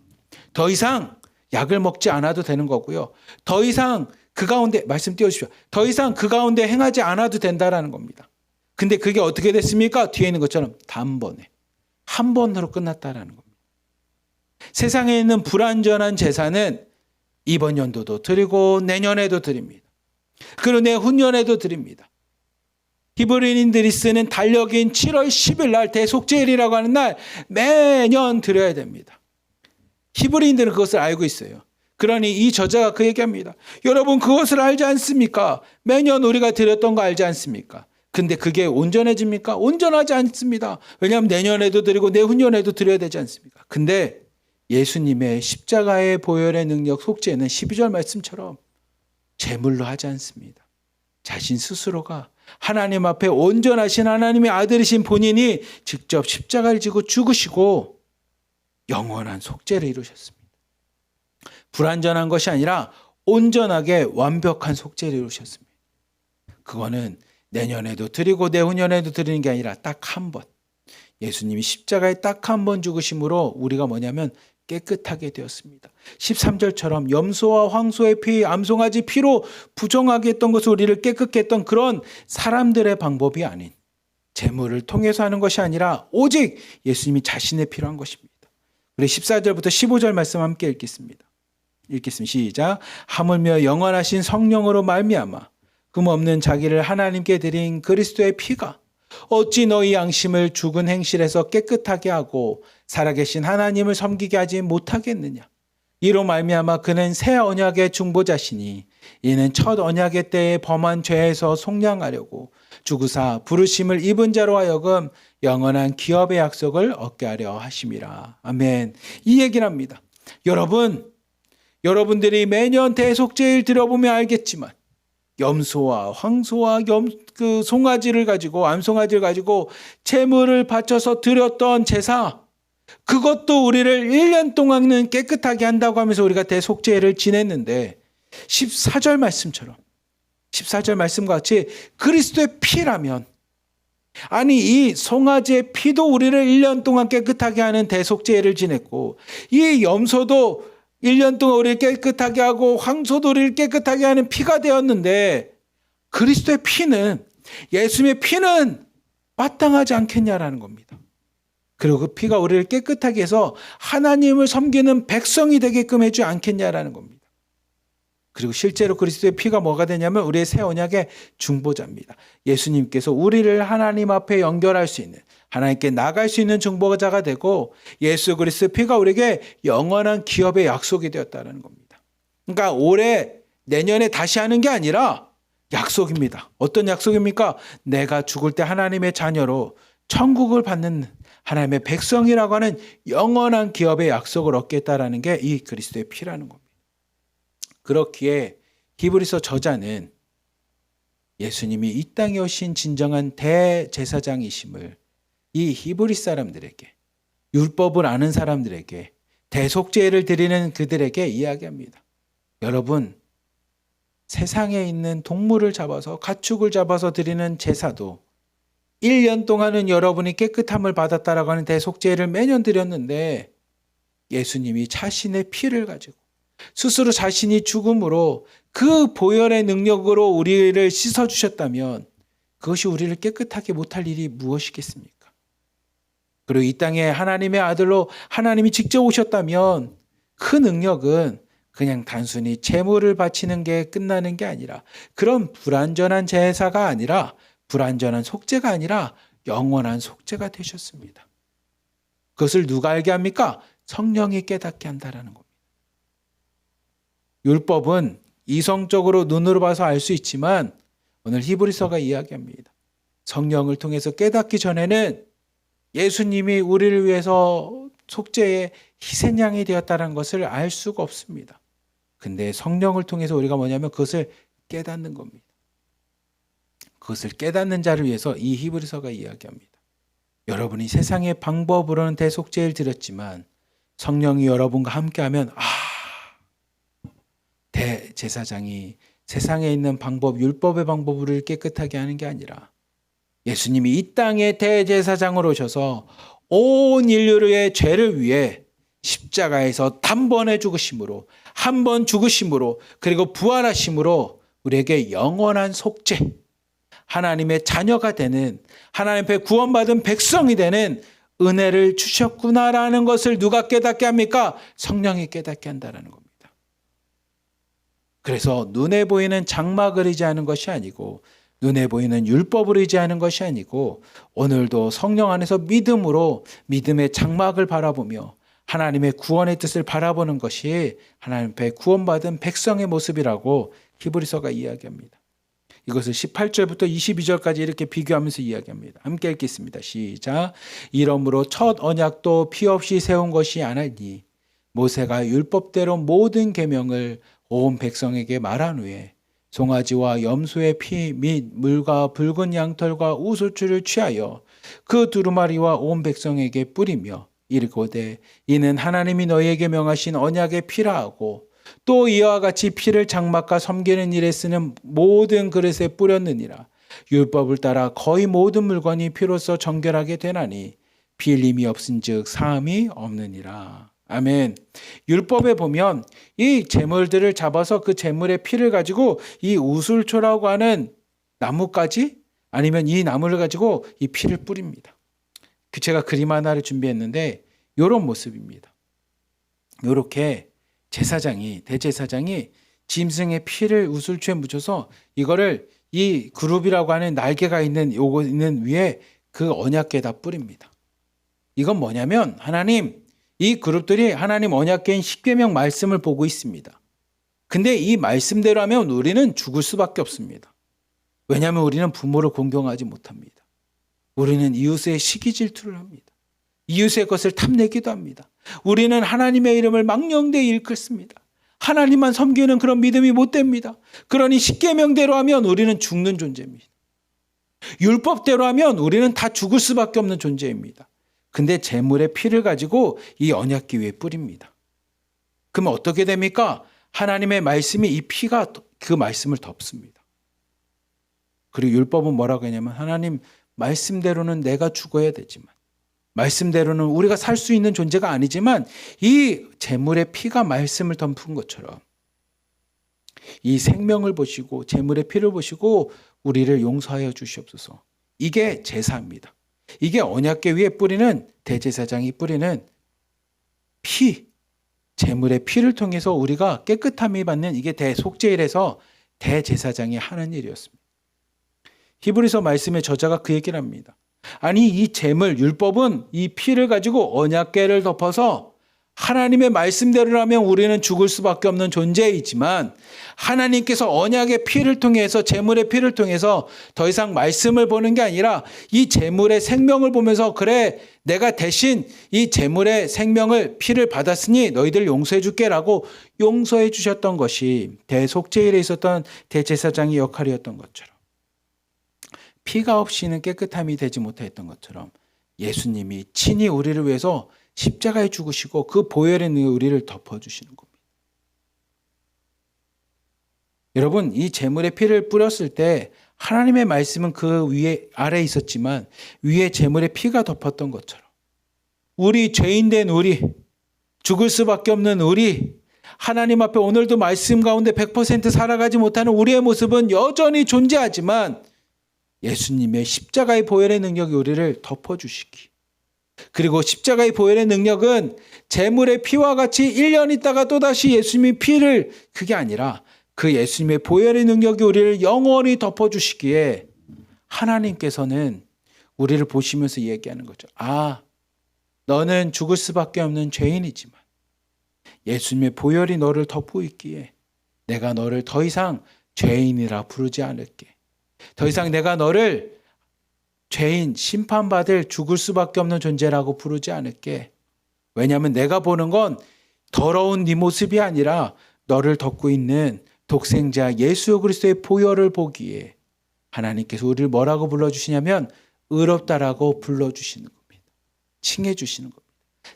더 이상 약을 먹지 않아도 되는 거고요. 더 이상 그 가운데, 말씀 띄워주십시오. 더 이상 그 가운데 행하지 않아도 된다는 겁니다. 근데 그게 어떻게 됐습니까? 뒤에 있는 것처럼 단번에, 한 번으로 끝났다는 겁니다. 세상에 있는 불완전한 제사는 이번 연도도 드리고 내년에도 드립니다. 그리고 내후년에도 드립니다. 히브리인들이 쓰는 달력인 7월 10일 날 대속죄일이라고 하는 날 매년 드려야 됩니다. 히브리인들은 그것을 알고 있어요. 그러니 이 저자가 그 얘기합니다. 여러분 그것을 알지 않습니까? 매년 우리가 드렸던 거 알지 않습니까? 근데 그게 온전해집니까? 온전하지 않습니다. 왜냐하면 내년에도 드리고 내후년에도 드려야 되지 않습니까? 근데 예수님의 십자가의 보혈의 능력 속죄는 12절 말씀처럼 제물로 하지 않습니다. 자신 스스로가 하나님 앞에 온전하신 하나님의 아들이신 본인이 직접 십자가를 지고 죽으시고 영원한 속죄를 이루셨습니다. 불완전한 것이 아니라 온전하게 완벽한 속죄를 이루셨습니다. 그거는 내년에도 드리고 내후년에도 드리는 게 아니라 딱 한 번, 예수님이 십자가에 딱 한 번 죽으심으로 우리가 뭐냐면 깨끗하게 되었습니다. 13절처럼 염소와 황소의 피, 암송아지 피로 부정하게 했던 것을 우리를 깨끗게 했던 그런 사람들의 방법이 아닌, 제물을 통해서 하는 것이 아니라 오직 예수님이 자신의 피로 한 것입니다. 우리 14절부터 15절 말씀 함께 읽겠습니다. 시작. 하물며 영원하신 성령으로 말미암아 금없는 자기를 하나님께 드린 그리스도의 피가 어찌 너희 양심을 죽은 행실에서 깨끗하게 하고 살아계신 하나님을 섬기게 하지 못하겠느냐. 이로 말미암아 그는 새 언약의 중보자시니 이는 첫 언약의 때에 범한 죄에서 속량하려고 죽으사 부르심을 입은 자로 하여금 영원한 기업의 약속을 얻게 하려 하심이라. 아멘. 이 얘기를 합니다. 여러분들이 매년 대속죄일 드려보면 알겠지만 염소와 황소와 송아지를 가지고, 암송아지를 가지고 제물을 바쳐서 드렸던 제사, 그것도 우리를 1년 동안은 깨끗하게 한다고 하면서 우리가 대속죄를 지냈는데 14절 말씀처럼, 14절 말씀과 같이 그리스도의 피라면, 아니 이 송아지의 피도 우리를 1년 동안 깨끗하게 하는 대속죄를 지냈고, 이 염소도 1년 동안 우리를 깨끗하게 하고 황소도 우리를 깨끗하게 하는 피가 되었는데 그리스도의 피는, 예수님의 피는 마땅하지 않겠냐라는 겁니다. 그리고 그 피가 우리를 깨끗하게 해서 하나님을 섬기는 백성이 되게끔 해주지 않겠냐라는 겁니다. 그리고 실제로 그리스도의 피가 뭐가 되냐면 우리의 새 언약의 중보자입니다. 예수님께서 우리를 하나님 앞에 연결할 수 있는, 하나님께 나갈 수 있는 중보자가 되고, 예수 그리스도의 피가 우리에게 영원한 기업의 약속이 되었다는 겁니다. 그러니까 올해 내년에 다시 하는 게 아니라 약속입니다. 어떤 약속입니까? 내가 죽을 때 하나님의 자녀로 천국을 받는 하나님의 백성이라고 하는 영원한 기업의 약속을 얻겠다라는 게 이 그리스도의 피라는 겁니다. 그렇기에 히브리서 저자는 예수님이 이 땅에 오신 진정한 대제사장이심을 이 히브리 사람들에게, 율법을 아는 사람들에게, 대속죄를 드리는 그들에게 이야기합니다. 여러분, 세상에 있는 동물을 잡아서, 가축을 잡아서 드리는 제사도 1년 동안은 여러분이 깨끗함을 받았다라고 하는 대속죄를 매년 드렸는데, 예수님이 자신의 피를 가지고 스스로 자신이 죽음으로 그 보혈의 능력으로 우리를 씻어주셨다면 그것이 우리를 깨끗하게 못할 일이 무엇이겠습니까? 그리고 이 땅에 하나님의 아들로 하나님이 직접 오셨다면 그 능력은 그냥 단순히 제물을 바치는 게 끝나는 게 아니라, 그런 불완전한 제사가 아니라, 불완전한 속죄가 아니라 영원한 속죄가 되셨습니다. 그것을 누가 알게 합니까? 성령이 깨닫게 한다라는 겁니다. 율법은 이성적으로 눈으로 봐서 알 수 있지만 오늘 히브리서가 이야기합니다. 성령을 통해서 깨닫기 전에는 예수님이 우리를 위해서 속죄의 희생양이 되었다는 것을 알 수가 없습니다. 근데 성령을 통해서 우리가 뭐냐면 그것을 깨닫는 겁니다. 그것을 깨닫는 자를 위해서 이 히브리서가 이야기합니다. 여러분이 세상의 방법으로는 대속죄를 드렸지만 성령이 여러분과 함께하면 대제사장이 세상에 있는 방법, 율법의 방법을 깨끗하게 하는 게 아니라 예수님이 이 땅에 대제사장으로 오셔서 온 인류의 죄를 위해 십자가에서 단번에 죽으심으로, 한 번 죽으심으로, 그리고 부활하심으로 우리에게 영원한 속죄, 하나님의 자녀가 되는, 하나님 앞에 구원받은 백성이 되는 은혜를 주셨구나라는 것을 누가 깨닫게 합니까? 성령이 깨닫게 한다는 겁니다. 그래서 눈에 보이는 장막을 의지하는 것이 아니고, 눈에 보이는 율법을 의지하는 것이 아니고, 오늘도 성령 안에서 믿음으로 믿음의 장막을 바라보며 하나님의 구원의 뜻을 바라보는 것이 하나님 앞에 구원받은 백성의 모습이라고 히브리서가 이야기합니다. 이것을 18절부터 22절까지 이렇게 비교하면서 이야기합니다. 함께 읽겠습니다. 시작. 이러므로 첫 언약도 피 없이 세운 것이 아니니 모세가 율법대로 모든 계명을 온 백성에게 말한 후에 송아지와 염소의 피 및 물과 붉은 양털과 우슬초를 취하여 그 두루마리와 온 백성에게 뿌리며 이르고되 이는 하나님이 너희에게 명하신 언약의 피라 하고, 또 이와 같이 피를 장막과 섬기는 일에 쓰는 모든 그릇에 뿌렸느니라. 율법을 따라 거의 모든 물건이 피로써 정결하게 되나니 피 흘림이 없은즉 사함이 없느니라. 아멘. 율법에 보면 이 제물들을 잡아서 그 제물의 피를 가지고 이 우슬초라고 하는 나무까지, 아니면 이 나무를 가지고 이 피를 뿌립니다. 제가 그림 하나를 준비했는데 이런 모습입니다. 이렇게 대제사장이 짐승의 피를 우슬초에 묻혀서 이거를 이 그룹이라고 하는 날개가 있는 요거 있는 위에 그 언약궤에다 뿌립니다. 이건 뭐냐면 이 그룹들이 하나님 언약궤인 십계명 말씀을 보고 있습니다. 근데 이 말씀대로 하면 우리는 죽을 수밖에 없습니다. 왜냐하면 우리는 부모를 공경하지 못합니다. 우리는 이웃의 시기 질투를 합니다. 이웃의 것을 탐내기도 합니다. 우리는 하나님의 이름을 망령되이 일컫습니다. 하나님만 섬기는 그런 믿음이 못 됩니다. 그러니 십계명대로 하면 우리는 죽는 존재입니다. 율법대로 하면 우리는 다 죽을 수밖에 없는 존재입니다. 근데 제물의 피를 가지고 이 언약궤 위에 뿌립니다. 그러면 어떻게 됩니까? 하나님의 말씀이 이 피가 그 말씀을 덮습니다. 그리고 율법은 뭐라고 하냐면 하나님 말씀대로는 내가 죽어야 되지만, 말씀대로는 우리가 살 수 있는 존재가 아니지만 이 제물의 피가 말씀을 덮은 것처럼 이 생명을 보시고 제물의 피를 보시고 우리를 용서하여 주시옵소서. 이게 제사입니다. 이게 언약궤 위에 뿌리는 대제사장이 뿌리는 피, 제물의 피를 통해서 우리가 깨끗함이 받는 이게 대속죄일에서 대제사장이 하는 일이었습니다. 히브리서 말씀의 저자가 그 얘기를 합니다. 아니 이 제물 율법은 이 피를 가지고 언약궤를 덮어서 하나님의 말씀대로라면 우리는 죽을 수밖에 없는 존재이지만 하나님께서 언약의 피를 통해서 제물의 피를 통해서 더 이상 말씀을 보는 게 아니라 이 제물의 생명을 보면서 그래 내가 대신 이 제물의 생명을 피를 받았으니 너희들 용서해 줄게라고 용서해 주셨던 것이 대속죄일에 있었던 대제사장의 역할이었던 것처럼 피가 없이는 깨끗함이 되지 못했던 것처럼 예수님이 친히 우리를 위해서 십자가에 죽으시고 그 보혈의 우리를 덮어주시는 겁니다. 여러분 이 제물의 피를 뿌렸을 때 하나님의 말씀은 그 위에 아래에 있었지만 위에 제물의 피가 덮었던 것처럼 우리 죄인된 우리 죽을 수밖에 없는 우리 하나님 앞에 오늘도 말씀 가운데 100% 살아가지 못하는 우리의 모습은 여전히 존재하지만 예수님의 십자가의 보혈의 능력이 우리를 덮어주시기 그리고 십자가의 보혈의 능력은 제물의 피와 같이 1년 있다가 또다시 예수님의 피를 그게 아니라 그 예수님의 보혈의 능력이 우리를 영원히 덮어주시기에 하나님께서는 우리를 보시면서 얘기하는 거죠. 아, 너는 죽을 수밖에 없는 죄인이지만 예수님의 보혈이 너를 덮고 있기에 내가 너를 더 이상 죄인이라 부르지 않을게. 더 이상 내가 너를 죄인, 심판받을 죽을 수밖에 없는 존재라고 부르지 않을게. 왜냐하면 내가 보는 건 더러운 네 모습이 아니라 너를 덮고 있는 독생자 예수 그리스도의 보혈을 보기에 하나님께서 우리를 뭐라고 불러주시냐면 의롭다라고 불러주시는 겁니다. 칭해주시는 겁니다.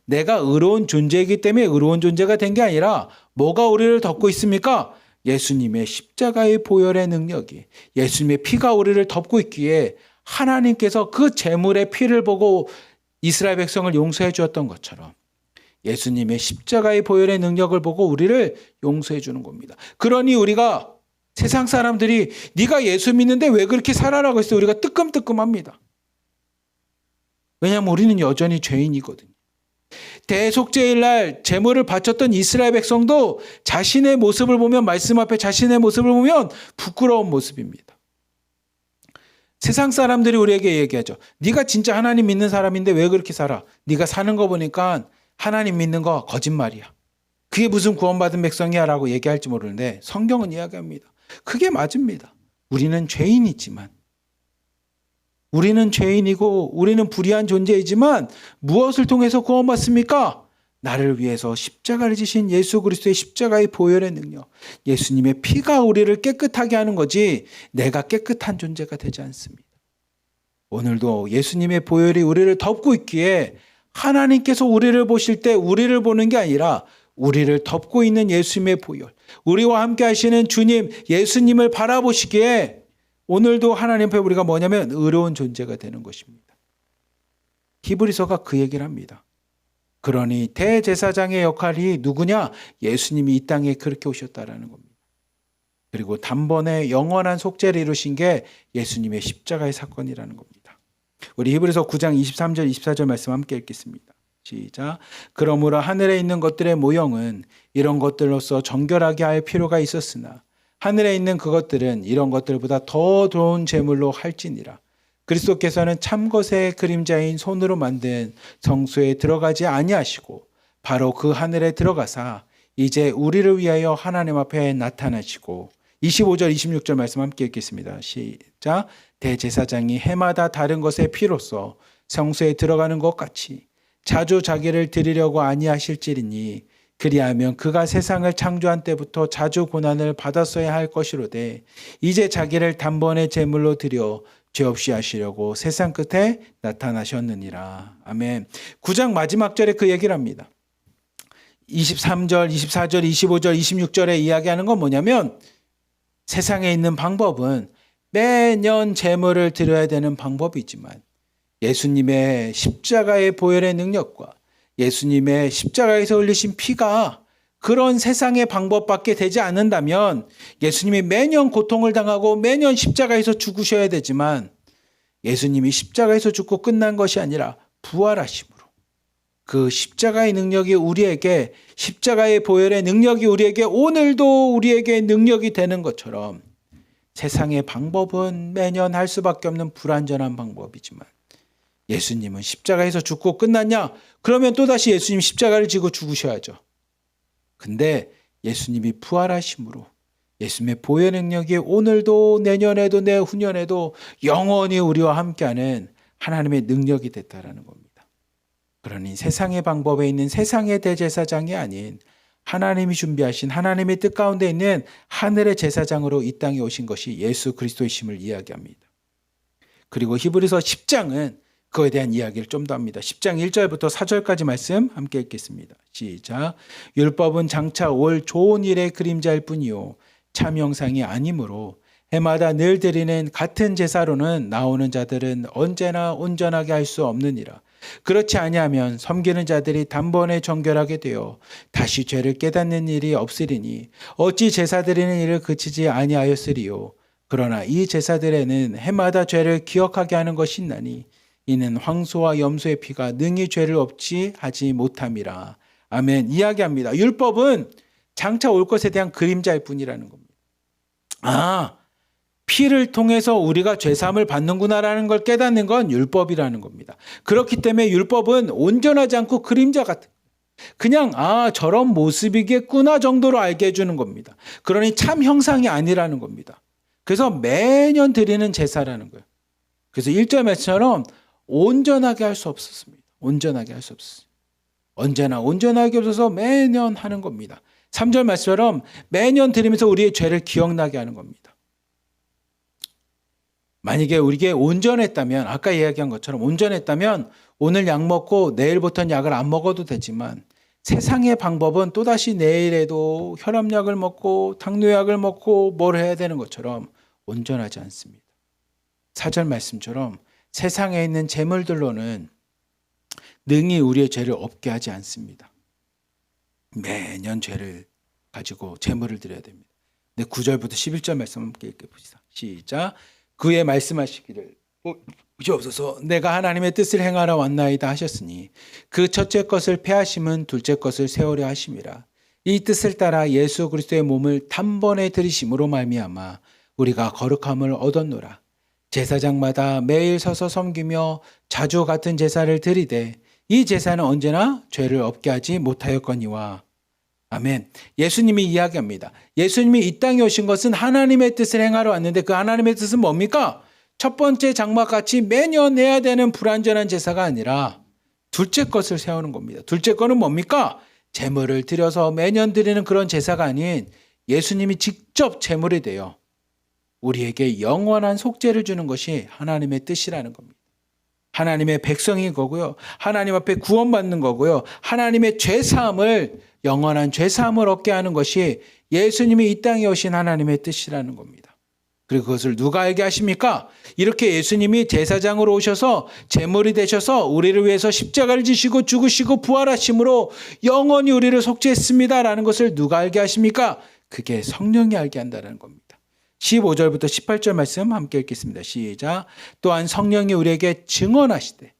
내가 의로운 존재이기 때문에 의로운 존재가 된 게 아니라 뭐가 우리를 덮고 있습니까? 예수님의 십자가의 보혈의 능력이 예수님의 피가 우리를 덮고 있기에 하나님께서 그 제물의 피를 보고 이스라엘 백성을 용서해 주었던 것처럼 예수님의 십자가의 보혈의 능력을 보고 우리를 용서해 주는 겁니다. 그러니 우리가 세상 사람들이 네가 예수 믿는데 왜 그렇게 살아라고 했어요? 우리가 뜨끔뜨끔합니다. 왜냐하면 우리는 여전히 죄인이거든요. 대속죄일 날 제물을 바쳤던 이스라엘 백성도 자신의 모습을 보면 말씀 앞에 자신의 모습을 보면 부끄러운 모습입니다. 세상 사람들이 우리에게 얘기하죠. 네가 진짜 하나님 믿는 사람인데 왜 그렇게 살아? 네가 사는 거 보니까 하나님 믿는 거 거짓말이야. 그게 무슨 구원받은 백성이야 라고 얘기할지 모르는데 성경은 이야기합니다. 그게 맞습니다. 우리는 죄인이지만 우리는 죄인이고 우리는 불의한 존재이지만 무엇을 통해서 구원받습니까? 나를 위해서 십자가를 지신 예수 그리스도의 십자가의 보혈의 능력, 예수님의 피가 우리를 깨끗하게 하는 거지 내가 깨끗한 존재가 되지 않습니다. 오늘도 예수님의 보혈이 우리를 덮고 있기에 하나님께서 우리를 보실 때 우리를 보는 게 아니라 우리를 덮고 있는 예수님의 보혈, 우리와 함께 하시는 주님 예수님을 바라보시기에 오늘도 하나님 앞에 우리가 뭐냐면 의로운 존재가 되는 것입니다. 히브리서가 그 얘기를 합니다. 그러니 대제사장의 역할이 누구냐? 예수님이 이 땅에 그렇게 오셨다라는 겁니다. 그리고 단번에 영원한 속죄를 이루신 게 예수님의 십자가의 사건이라는 겁니다. 우리 히브리서 9장 23절 24절 말씀 함께 읽겠습니다. 시작. 그러므로 하늘에 있는 것들의 모형은 이런 것들로서 정결하게 할 필요가 있었으나 하늘에 있는 그것들은 이런 것들보다 더 좋은 제물로 할지니라. 그리스도께서는 참것의 그림자인 손으로 만든 성소에 들어가지 아니하시고 바로 그 하늘에 들어가사 이제 우리를 위하여 하나님 앞에 나타나시고 25절 26절 말씀 함께 읽겠습니다. 시작. 대제사장이 해마다 다른 것의 피로써 성소에 들어가는 것 같이 자주 자기를 드리려고 아니하실지니 그리하면 그가 세상을 창조한 때부터 자주 고난을 받았어야 할 것이로되 이제 자기를 단번에 제물로 드려 죄 없이 하시려고 세상 끝에 나타나셨느니라. 아멘. 9장 마지막 절에 그 얘기를 합니다. 23절, 24절, 25절, 26절에 이야기하는 건 뭐냐면 세상에 있는 방법은 매년 제물을 드려야 되는 방법이지만 예수님의 십자가의 보혈의 능력과 예수님의 십자가에서 흘리신 피가 그런 세상의 방법밖에 되지 않는다면 예수님이 매년 고통을 당하고 매년 십자가에서 죽으셔야 되지만 예수님이 십자가에서 죽고 끝난 것이 아니라 부활하심으로 그 십자가의 능력이 우리에게, 십자가의 보혈의 능력이 우리에게 오늘도 우리에게 능력이 되는 것처럼 세상의 방법은 매년 할 수밖에 없는 불완전한 방법이지만 예수님은 십자가에서 죽고 끝났냐? 그러면 또다시 예수님 십자가를 지고 죽으셔야죠. 근데 예수님이 부활하심으로 예수님의 보혈 능력이 오늘도 내년에도 내후년에도 영원히 우리와 함께하는 하나님의 능력이 됐다라는 겁니다. 그러니 세상의 방법에 있는 세상의 대제사장이 아닌 하나님이 준비하신 하나님의 뜻 가운데 있는 하늘의 제사장으로 이 땅에 오신 것이 예수 그리스도이심을 이야기합니다. 그리고 히브리서 10장은 그거에 대한 이야기를 좀 더 합니다. 10장 1절부터 4절까지 말씀 함께 읽겠습니다. 시작. 율법은 장차 올 좋은 일의 그림자일 뿐이요 참 형상이 아니므로 해마다 늘 드리는 같은 제사로는 나오는 자들은 언제나 온전하게 할 수 없느니라. 그렇지 아니하면 섬기는 자들이 단번에 정결하게 되어 다시 죄를 깨닫는 일이 없으리니 어찌 제사 드리는 일을 그치지 아니하였으리요. 그러나 이 제사들에는 해마다 죄를 기억하게 하는 것이 있나니 이는 황소와 염소의 피가 능히 죄를 없지 하지 못함이라. 아멘. 이야기합니다. 율법은 장차 올 것에 대한 그림자일 뿐이라는 겁니다. 피를 통해서 우리가 죄사함을 받는구나라는 걸 깨닫는 건 율법이라는 겁니다. 그렇기 때문에 율법은 온전하지 않고 그림자 같은, 그냥 저런 모습이겠구나 정도로 알게 해주는 겁니다. 그러니 참 형상이 아니라는 겁니다. 그래서 매년 드리는 제사라는 거예요. 그래서 1절 말씀처럼 온전하게 할 수 없었습니다. 온전하게 할 수 없었어요. 언제나 온전하게 없어서 매년 하는 겁니다. 3절 말씀처럼 매년 드리면서 우리의 죄를 기억나게 하는 겁니다. 만약에 우리에게 온전했다면, 아까 이야기한 것처럼 온전했다면 오늘 약 먹고 내일부터는 약을 안 먹어도 되지만 세상의 방법은 또다시 내일에도 혈압약을 먹고 당뇨약을 먹고 뭘 해야 되는 것처럼 온전하지 않습니다. 4절 말씀처럼 세상에 있는 재물들로는 능히 우리의 죄를 없게 하지 않습니다. 매년 죄를 가지고 재물을 드려야 됩니다. 근데 9절부터 11절 말씀 함께 읽어보시다. 시작. 그의 말씀하시기를 보시옵소서 내가 하나님의 뜻을 행하러 왔나이다 하셨으니 그 첫째 것을 폐하심은 둘째 것을 세우려 하심이라. 이 뜻을 따라 예수 그리스도의 몸을 단번에 들이심으로 말미암아 우리가 거룩함을 얻었노라. 제사장마다 매일 서서 섬기며 자주 같은 제사를 드리되 이 제사는 언제나 죄를 없게 하지 못하였거니와. 아멘. 예수님이 이야기합니다. 예수님이 이 땅에 오신 것은 하나님의 뜻을 행하러 왔는데 그 하나님의 뜻은 뭡니까? 첫 번째 장막같이 매년 해야 되는 불완전한 제사가 아니라 둘째 것을 세우는 겁니다. 둘째 거는 뭡니까? 제물을 드려서 매년 드리는 그런 제사가 아닌 예수님이 직접 제물이 되어 우리에게 영원한 속죄를 주는 것이 하나님의 뜻이라는 겁니다. 하나님의 백성인 거고요. 하나님 앞에 구원받는 거고요. 하나님의 죄사함을, 영원한 죄사함을 얻게 하는 것이 예수님이 이 땅에 오신 하나님의 뜻이라는 겁니다. 그리고 그것을 누가 알게 하십니까? 이렇게 예수님이 제사장으로 오셔서 제물이 되셔서 우리를 위해서 십자가를 지시고 죽으시고 부활하심으로 영원히 우리를 속죄했습니다라는 것을 누가 알게 하십니까? 그게 성령이 알게 한다는 겁니다. 15절부터 18절 말씀 함께 읽겠습니다. 시작. 또한 성령이 우리에게 증언하시되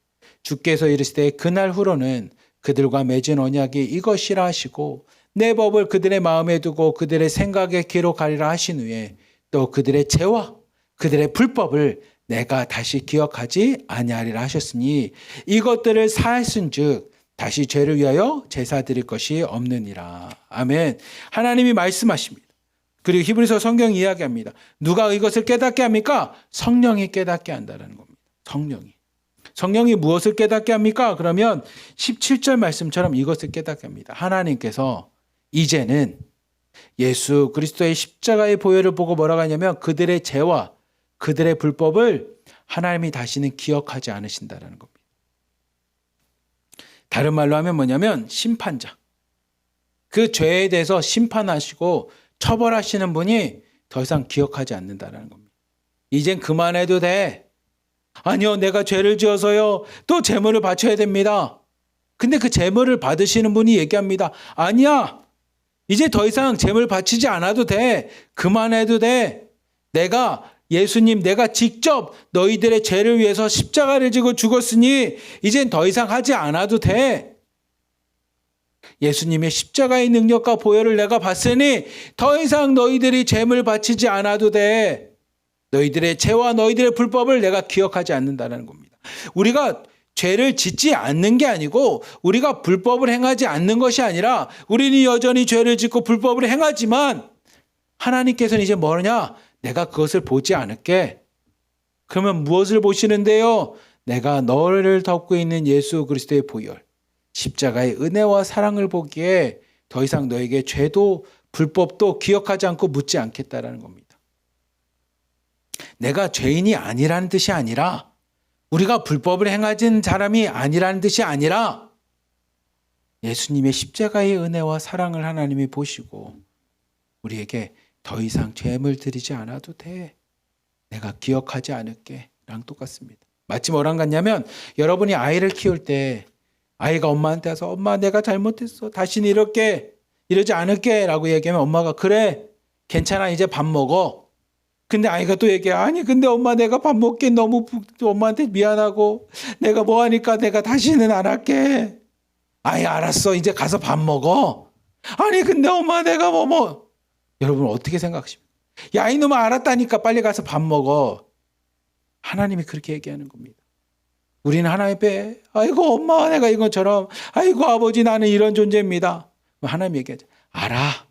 주께서 이르시되 그날 후로는 그들과 맺은 언약이 이것이라 하시고 내 법을 그들의 마음에 두고 그들의 생각에 기록하리라 하신 후에 또 그들의 죄와 그들의 불법을 내가 다시 기억하지 아니하리라 하셨으니 이것들을 사했은즉 다시 죄를 위하여 제사 드릴 것이 없느니라. 아멘. 하나님이 말씀하십니다. 그리고 히브리서 성경 이야기합니다. 누가 이것을 깨닫게 합니까? 성령이 깨닫게 한다는 겁니다. 성령이 무엇을 깨닫게 합니까? 그러면 17절 말씀처럼 이것을 깨닫게 합니다. 하나님께서 이제는 예수 그리스도의 십자가의 보혈을 보고 뭐라고 하냐면 그들의 죄와 그들의 불법을 하나님이 다시는 기억하지 않으신다는 겁니다. 다른 말로 하면 뭐냐면 심판자. 그 죄에 대해서 심판하시고 처벌하시는 분이 더 이상 기억하지 않는다는 겁니다. 이젠 그만해도 돼. 아니요, 내가 죄를 지어서요. 또 제물을 바쳐야 됩니다. 근데 그 제물을 받으시는 분이 얘기합니다. 아니야. 이제 더 이상 제물 바치지 않아도 돼. 그만해도 돼. 내가 직접 너희들의 죄를 위해서 십자가를 지고 죽었으니 이젠 더 이상 하지 않아도 돼. 예수님의 십자가의 능력과 보혈을 내가 봤으니 더 이상 너희들이 죄물 바치지 않아도 돼. 너희들의 죄와 너희들의 불법을 내가 기억하지 않는다는 겁니다. 우리가 죄를 짓지 않는 게 아니고 우리가 불법을 행하지 않는 것이 아니라 우리는 여전히 죄를 짓고 불법을 행하지만 하나님께서는 이제 뭐냐? 내가 그것을 보지 않을게. 그러면 무엇을 보시는데요? 내가 너를 덮고 있는 예수 그리스도의 보혈, 십자가의 은혜와 사랑을 보기에 더 이상 너에게 죄도 불법도 기억하지 않고 묻지 않겠다라는 겁니다. 내가 죄인이 아니라는 뜻이 아니라 우리가 불법을 행하진 사람이 아니라는 뜻이 아니라 예수님의 십자가의 은혜와 사랑을 하나님이 보시고 우리에게 더 이상 죄물 드리지 않아도 돼. 내가 기억하지 않을게. 랑 똑같습니다. 마치 뭐랑 같냐면 여러분이 아이를 키울 때 아이가 엄마한테 와서 엄마 내가 잘못했어. 다시는 이러지 않을게 라고 얘기하면 엄마가 그래 괜찮아 이제 밥 먹어. 근데 아이가 또 얘기해 아니 근데 엄마 내가 밥 먹기 너무 엄마한테 미안하고 내가 뭐 하니까 내가 다시는 안 할게. 아이 알았어 이제 가서 밥 먹어. 아니 근데 엄마 내가 뭐 여러분 어떻게 생각하십니까? 야 이놈아 알았다니까 빨리 가서 밥 먹어. 하나님이 그렇게 얘기하는 겁니다. 우리는 하나님 앞에 아이고 엄마 내가 이것처럼 아이고 아버지 나는 이런 존재입니다. 하나님 얘기하죠. 알아.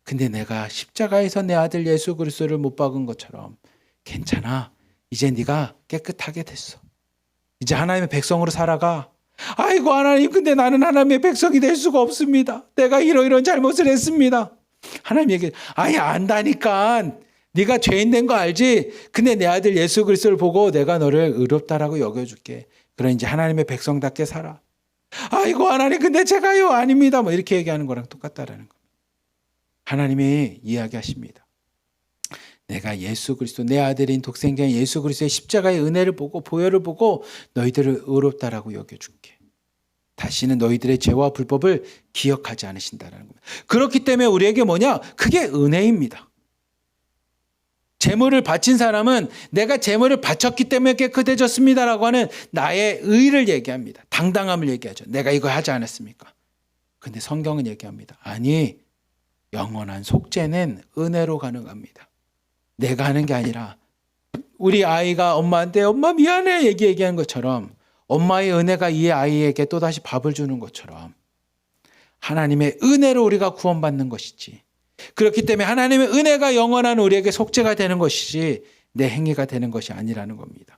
근데 내가 십자가에서 내 아들 예수 그리스도를 못 박은 것처럼 괜찮아. 이제 네가 깨끗하게 됐어. 이제 하나님의 백성으로 살아가. 아이고 하나님 근데 나는 하나님의 백성이 될 수가 없습니다. 내가 이런 잘못을 했습니다. 하나님 얘기해. 아니 안다니까. 네가 죄인 된 거 알지? 근데 내 아들 예수 그리스도를 보고 내가 너를 의롭다라고 여겨줄게. 그럼 이제 하나님의 백성답게 살아. 아이고 하나님 근데 제가요 아닙니다. 뭐 이렇게 얘기하는 거랑 똑같다라는 겁니다. 하나님이 이야기하십니다. 내가 예수 그리스도 내 아들인 독생자인 예수 그리스도의 십자가의 은혜를 보고 보혈을 보고 너희들을 의롭다라고 여겨줄게. 다시는 너희들의 죄와 불법을 기억하지 않으신다는 겁니다. 그렇기 때문에 우리에게 뭐냐? 그게 은혜입니다. 제물을 바친 사람은 내가 제물을 바쳤기 때문에 깨끗해졌습니다라고 하는 나의 의를 얘기합니다. 당당함을 얘기하죠. 내가 이거 하지 않았습니까? 근데 성경은 얘기합니다. 아니, 영원한 속죄는 은혜로 가능합니다. 내가 하는 게 아니라 우리 아이가 엄마한테 엄마 미안해 얘기하는 것처럼 엄마의 은혜가 이 아이에게 또다시 밥을 주는 것처럼 하나님의 은혜로 우리가 구원받는 것이지. 그렇기 때문에 하나님의 은혜가 영원한 우리에게 속죄가 되는 것이지 내 행위가 되는 것이 아니라는 겁니다.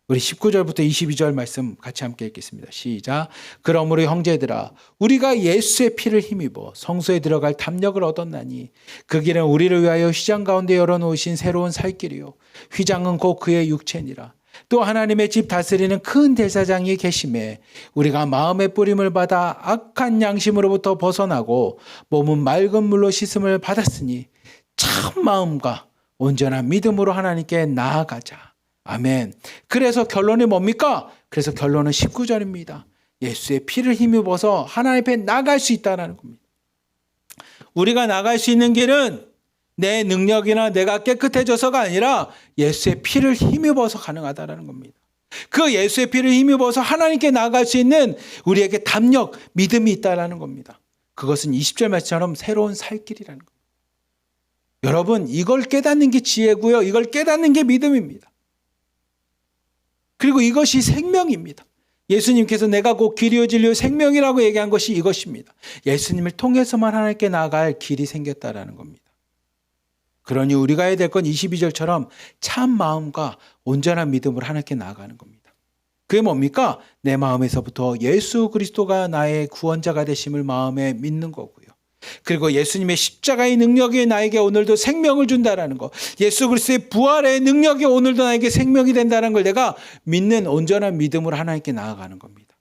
우리 19절부터 22절 말씀 같이 함께 읽겠습니다. 시작. 그러므로 형제들아 우리가 예수의 피를 힘입어 성소에 들어갈 담력을 얻었나니 그 길은 우리를 위하여 휘장 가운데 열어놓으신 새로운 살 길이요 휘장은 곧 그의 육체니라. 또 하나님의 집 다스리는 큰 대사장이 계심에 우리가 마음의 뿌림을 받아 악한 양심으로부터 벗어나고 몸은 맑은 물로 씻음을 받았으니 참 마음과 온전한 믿음으로 하나님께 나아가자. 아멘. 그래서 결론이 뭡니까? 그래서 결론은 19절입니다. 예수의 피를 힘입어서 하나님 앞에 나갈 수 있다는 겁니다. 우리가 나갈 수 있는 길은 내 능력이나 내가 깨끗해져서가 아니라 예수의 피를 힘입어서 가능하다는 겁니다. 그 예수의 피를 힘입어서 하나님께 나아갈 수 있는 우리에게 담력, 믿음이 있다는 겁니다. 그것은 20절 말씀처럼 새로운 살 길이라는 겁니다. 여러분 이걸 깨닫는 게 지혜고요. 이걸 깨닫는 게 믿음입니다. 그리고 이것이 생명입니다. 예수님께서 내가 곧 길이요 진리요 생명이라고 얘기한 것이 이것입니다. 예수님을 통해서만 하나님께 나아갈 길이 생겼다라는 겁니다. 그러니 우리가 해야 될 건 22절처럼 참 마음과 온전한 믿음으로 하나님께 나아가는 겁니다. 그게 뭡니까? 내 마음에서부터 예수 그리스도가 나의 구원자가 되심을 마음에 믿는 거고요. 그리고 예수님의 십자가의 능력이 나에게 오늘도 생명을 준다는 거. 예수 그리스도의 부활의 능력이 오늘도 나에게 생명이 된다는 걸 내가 믿는 온전한 믿음으로 하나님께 나아가는 겁니다.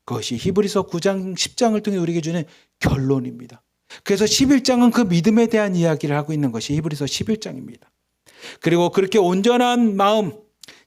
그것이 히브리서 9장 10장을 통해 우리에게 주는 결론입니다. 그래서 11장은 그 믿음에 대한 이야기를 하고 있는 것이 히브리서 11장입니다. 그리고 그렇게 온전한 마음,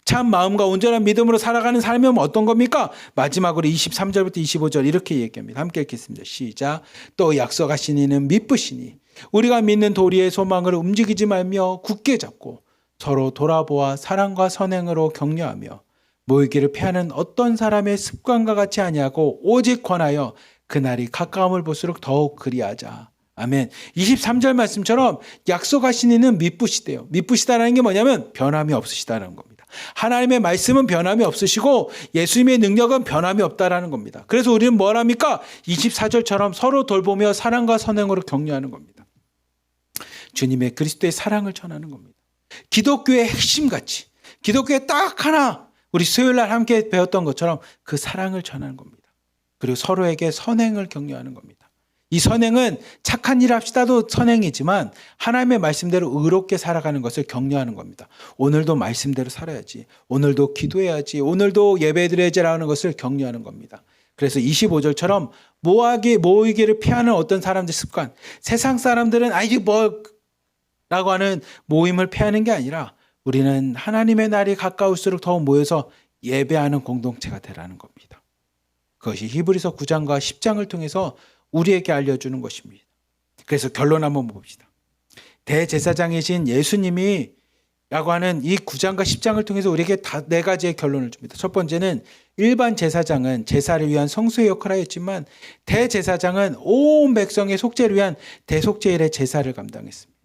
참 마음과 온전한 믿음으로 살아가는 삶은 어떤 겁니까? 마지막으로 23절부터 25절 이렇게 얘기합니다. 함께 읽겠습니다. 시작. 또 약속하신 이는 미쁘시니 우리가 믿는 도리의 소망을 움직이지 말며 굳게 잡고 서로 돌아보아 사랑과 선행으로 격려하며 모이기를 패하는 어떤 사람의 습관과 같이 아니하고 오직 권하여 그날이 가까움을 볼수록 더욱 그리하자. 아멘. 23절 말씀처럼 약속하신 이는 미쁘시대요. 미쁘시다라는 게 뭐냐면 변함이 없으시다는 겁니다. 하나님의 말씀은 변함이 없으시고 예수님의 능력은 변함이 없다라는 겁니다. 그래서 우리는 뭘 합니까? 24절처럼 서로 돌보며 사랑과 선행으로 격려하는 겁니다. 주님의 그리스도의 사랑을 전하는 겁니다. 기독교의 핵심같이 기독교의 딱 하나 우리 수요일 날 함께 배웠던 것처럼 그 사랑을 전하는 겁니다. 그리고 서로에게 선행을 격려하는 겁니다. 이 선행은 착한 일 합시다도 선행이지만 하나님의 말씀대로 의롭게 살아가는 것을 격려하는 겁니다. 오늘도 말씀대로 살아야지. 오늘도 기도해야지. 오늘도 예배드려야지라는 것을 격려하는 겁니다. 그래서 25절처럼 모이기를 피하는 어떤 사람들 습관. 세상 사람들은 이게 뭐라고 하는 모임을 피하는 게 아니라 우리는 하나님의 날이 가까울수록 더욱 모여서 예배하는 공동체가 되라는 겁니다. 그것이 히브리서 9장과 10장을 통해서 우리에게 알려주는 것입니다. 그래서 결론 한번 봅시다. 대제사장이신 예수님이 라고 하는 이 9장과 10장을 통해서 우리에게 다 4가지의 결론을 줍니다. 첫 번째는 일반 제사장은 제사를 위한 성수의 역할을 하였지만 대제사장은 온 백성의 속죄를 위한 대속죄일의 제사를 감당했습니다.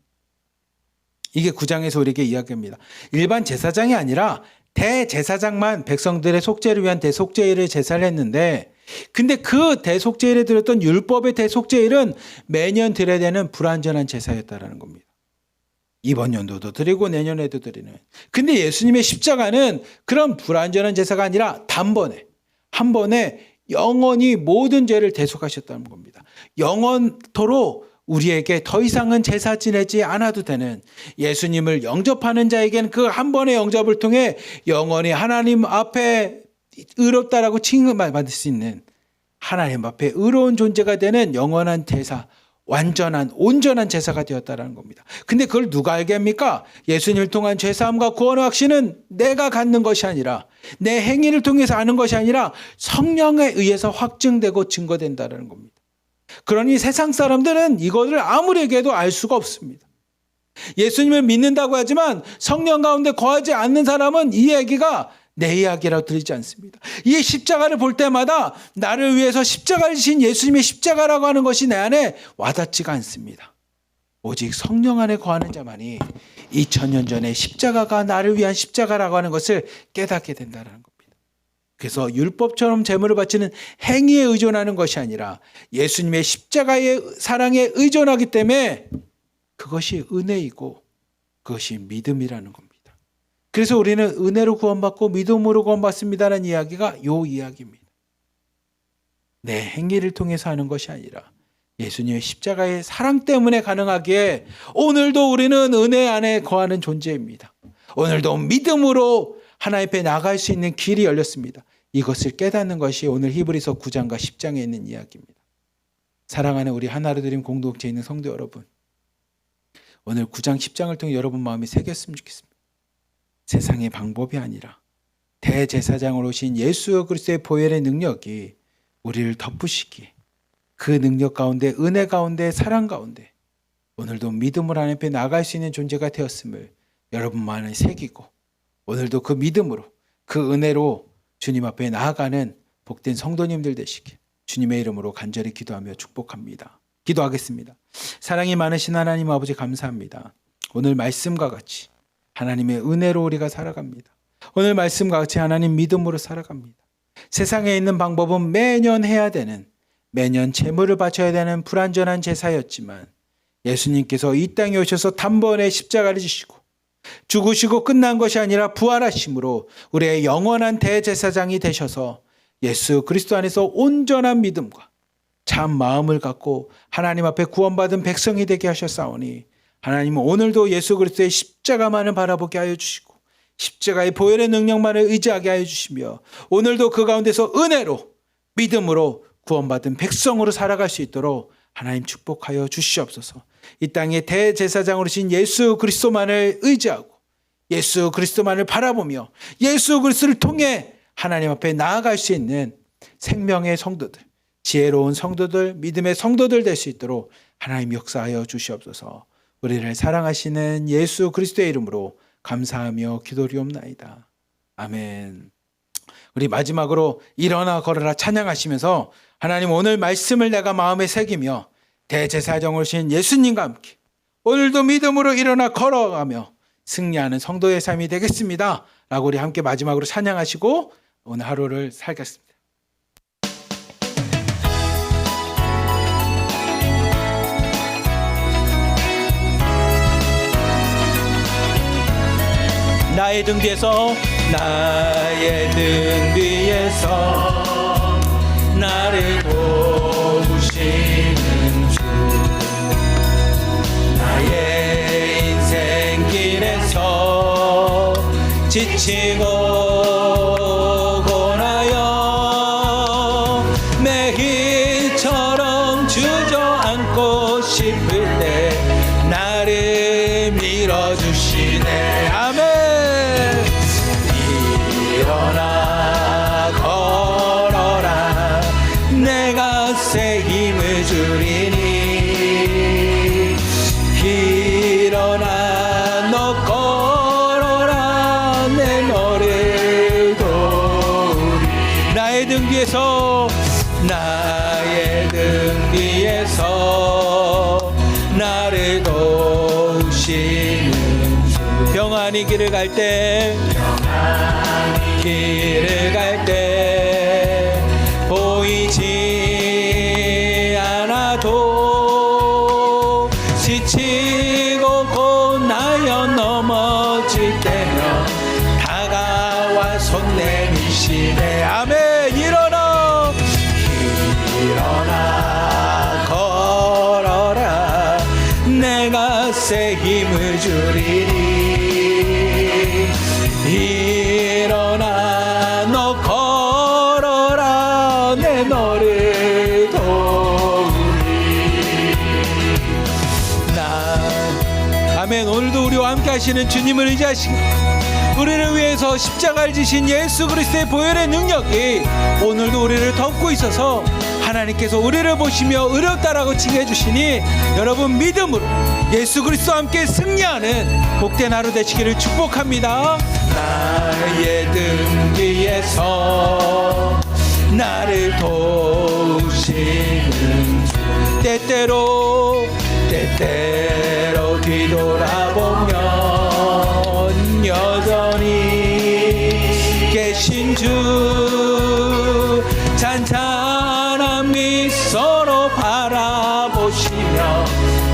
이게 9장에서 우리에게 이야기합니다. 일반 제사장이 아니라 대제사장만 백성들의 속죄를 위한 대속죄일의 제사를 했는데 근데 그 대속죄일에 드렸던 율법의 대속죄일은 매년 드려야 되는 불완전한 제사였다라는 겁니다. 이번 연도도 드리고 내년에도 드리는. 근데 예수님의 십자가는 그런 불완전한 제사가 아니라 한 번에 영원히 모든 죄를 대속하셨다는 겁니다. 영원토록 우리에게 더 이상은 제사 지내지 않아도 되는 예수님을 영접하는 자에게는 그 한 번의 영접을 통해 영원히 하나님 앞에 의롭다라고 칭송받을 수 있는 하나님 앞에 의로운 존재가 되는 영원한 제사, 완전한 온전한 제사가 되었다는 겁니다. 근데 그걸 누가 알게 합니까? 예수님을 통한 죄사함과 구원의 확신은 내가 갖는 것이 아니라 내 행위를 통해서 아는 것이 아니라 성령에 의해서 확증되고 증거된다는 겁니다. 그러니 세상 사람들은 이것을 아무리 얘기해도 알 수가 없습니다. 예수님을 믿는다고 하지만 성령 가운데 거하지 않는 사람은 이 얘기가 내 이야기라고 들리지 않습니다. 이 십자가를 볼 때마다 나를 위해서 십자가를 지신 예수님의 십자가라고 하는 것이 내 안에 와닿지가 않습니다. 오직 성령 안에 거하는 자만이 2000년 전에 십자가가 나를 위한 십자가라고 하는 것을 깨닫게 된다는 겁니다. 그래서 율법처럼 제물을 바치는 행위에 의존하는 것이 아니라 예수님의 십자가의 사랑에 의존하기 때문에 그것이 은혜이고 그것이 믿음이라는 겁니다. 그래서 우리는 은혜로 구원받고 믿음으로 구원받습니다라는 이야기가 이 이야기입니다. 내 행위를 통해서 하는 것이 아니라 예수님의 십자가의 사랑 때문에 가능하기에 오늘도 우리는 은혜 안에 거하는 존재입니다. 오늘도 믿음으로 하나님 앞에 나갈 수 있는 길이 열렸습니다. 이것을 깨닫는 것이 오늘 히브리서 9장과 10장에 있는 이야기입니다. 사랑하는 우리 하나로 드림 공동체에 있는 성도 여러분, 오늘 9장 10장을 통해 여러분 마음이 새겼으면 좋겠습니다. 세상의 방법이 아니라 대제사장으로 오신 예수 그리스도의 보혈의 능력이 우리를 덮으시기에 그 능력 가운데 은혜 가운데 사랑 가운데 오늘도 믿음으로 하나님 앞에 나갈 수 있는 존재가 되었음을 여러분 마음에 새기고 오늘도 그 믿음으로 그 은혜로 주님 앞에 나아가는 복된 성도님들 되시길 주님의 이름으로 간절히 기도하며 축복합니다. 기도하겠습니다. 사랑이 많으신 하나님 아버지 감사합니다. 오늘 말씀과 같이 하나님의 은혜로 우리가 살아갑니다. 오늘 말씀과 같이 하나님 믿음으로 살아갑니다. 세상에 있는 방법은 매년 해야 되는 매년 제물을 바쳐야 되는 불완전한 제사였지만 예수님께서 이 땅에 오셔서 단번에 십자가를 지시고 죽으시고 끝난 것이 아니라 부활하심으로 우리의 영원한 대제사장이 되셔서 예수 그리스도 안에서 온전한 믿음과 참 마음을 갖고 하나님 앞에 구원받은 백성이 되게 하셨사오니 하나님은 오늘도 예수 그리스도의 십자가만을 바라보게 하여 주시고 십자가의 보혈의 능력만을 의지하게 하여 주시며 오늘도 그 가운데서 은혜로 믿음으로 구원받은 백성으로 살아갈 수 있도록 하나님 축복하여 주시옵소서. 이 땅에 대제사장으로 신 예수 그리스도만을 의지하고 예수 그리스도만을 바라보며 예수 그리스도를 통해 하나님 앞에 나아갈 수 있는 생명의 성도들, 지혜로운 성도들, 믿음의 성도들 될 수 있도록 하나님 역사하여 주시옵소서. 우리를 사랑하시는 예수 그리스도의 이름으로 감사하며 기도리옵나이다. 아멘. 우리 마지막으로 일어나 걸어라 찬양하시면서 하나님 오늘 말씀을 내가 마음에 새기며 대제사장으로 오신 예수님과 함께 오늘도 믿음으로 일어나 걸어가며 승리하는 성도의 삶이 되겠습니다 라고 우리 함께 마지막으로 찬양하시고 오늘 하루를 살겠습니다. 나의 등 뒤에서 나를 도우시는 주 나의 인생길에서 지치고 고나여 매일처럼 주저앉고 싶을 때 나를 밀어주시네. 아멘. 일어나 걸어라 내가 새 힘을 주리니 일어나 너 걸어라 내 너를 도우리. 나의 등 뒤에서 나를 도우시는 주 평안히 길을 갈 때 보이지 않아도 지치고 고나여 넘어질 때면 다가와 손 내미시네. 아멘. 일어나 걸어라 내가 새 힘을 주리니 일어나 너 걸어라 내 너를 도우리. 아멘. 오늘도 우리와 함께 하시는 주님을 의지하시고 우리를 위해서 십자가를 지신 예수 그리스도의 보혈의 능력이 오늘도 우리를 덮고 있어서 하나님께서 우리를 보시며 의롭다라고 칭해 주시니 여러분 믿음으로 예수 그리스도와 함께 승리하는 복된 하루 되시기를 축복합니다. 나의 등 뒤에서 나를 도우시는 주 때때로 뒤돌아보면 여전히 계신 주 찬찬한 미소로 바라보시며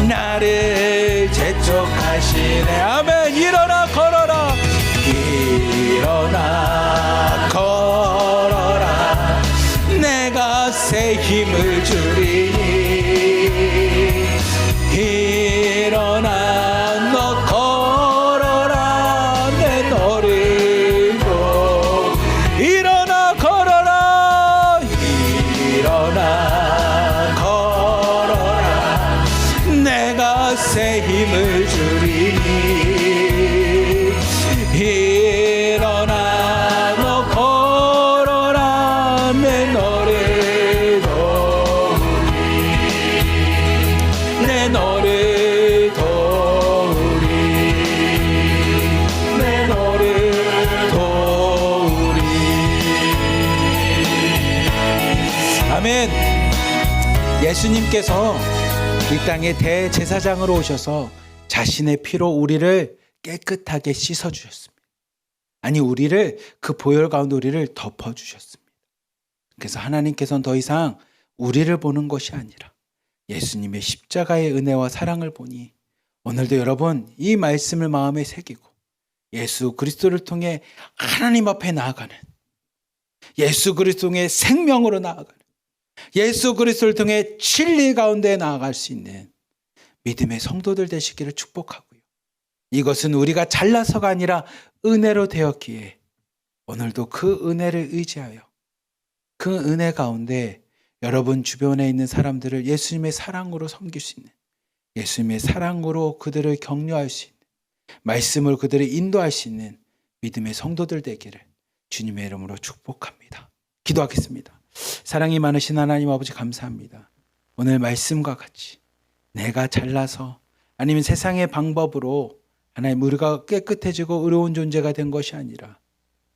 나를 재촉하시네. 아멘. 일어나 걸어라 내가 새 힘을 주리니 일어나 너 걸어라 내 너를 도 일어나 걸어라 내가 새 힘을 주리니 일어나 너 걸어라 내 너를 도우리 내 너를 도우리 내 너를 도우리. 아멘. 예수님께서 이 땅에 대제사장으로 오셔서 자신의 피로 우리를 깨끗하게 씻어주셨습니다. 아니 우리를 그 보혈 가운데 우리를 덮어주셨습니다. 그래서 하나님께서는 더 이상 우리를 보는 것이 아니라 예수님의 십자가의 은혜와 사랑을 보니 오늘도 여러분 이 말씀을 마음에 새기고 예수 그리스도를 통해 하나님 앞에 나아가는 예수 그리스도의 생명으로 나아가는 예수 그리스도를 통해 진리 가운데 나아갈 수 있는 믿음의 성도들 되시기를 축복하고요. 이것은 우리가 잘나서가 아니라 은혜로 되었기에 오늘도 그 은혜를 의지하여 그 은혜 가운데 여러분 주변에 있는 사람들을 예수님의 사랑으로 섬길 수 있는 예수님의 사랑으로 그들을 격려할 수 있는 말씀을 그들을 인도할 수 있는 믿음의 성도들 되기를 주님의 이름으로 축복합니다. 기도하겠습니다. 사랑이 많으신 하나님 아버지 감사합니다. 오늘 말씀과 같이 내가 잘나서 아니면 세상의 방법으로 하나님 우리가 깨끗해지고 의로운 존재가 된 것이 아니라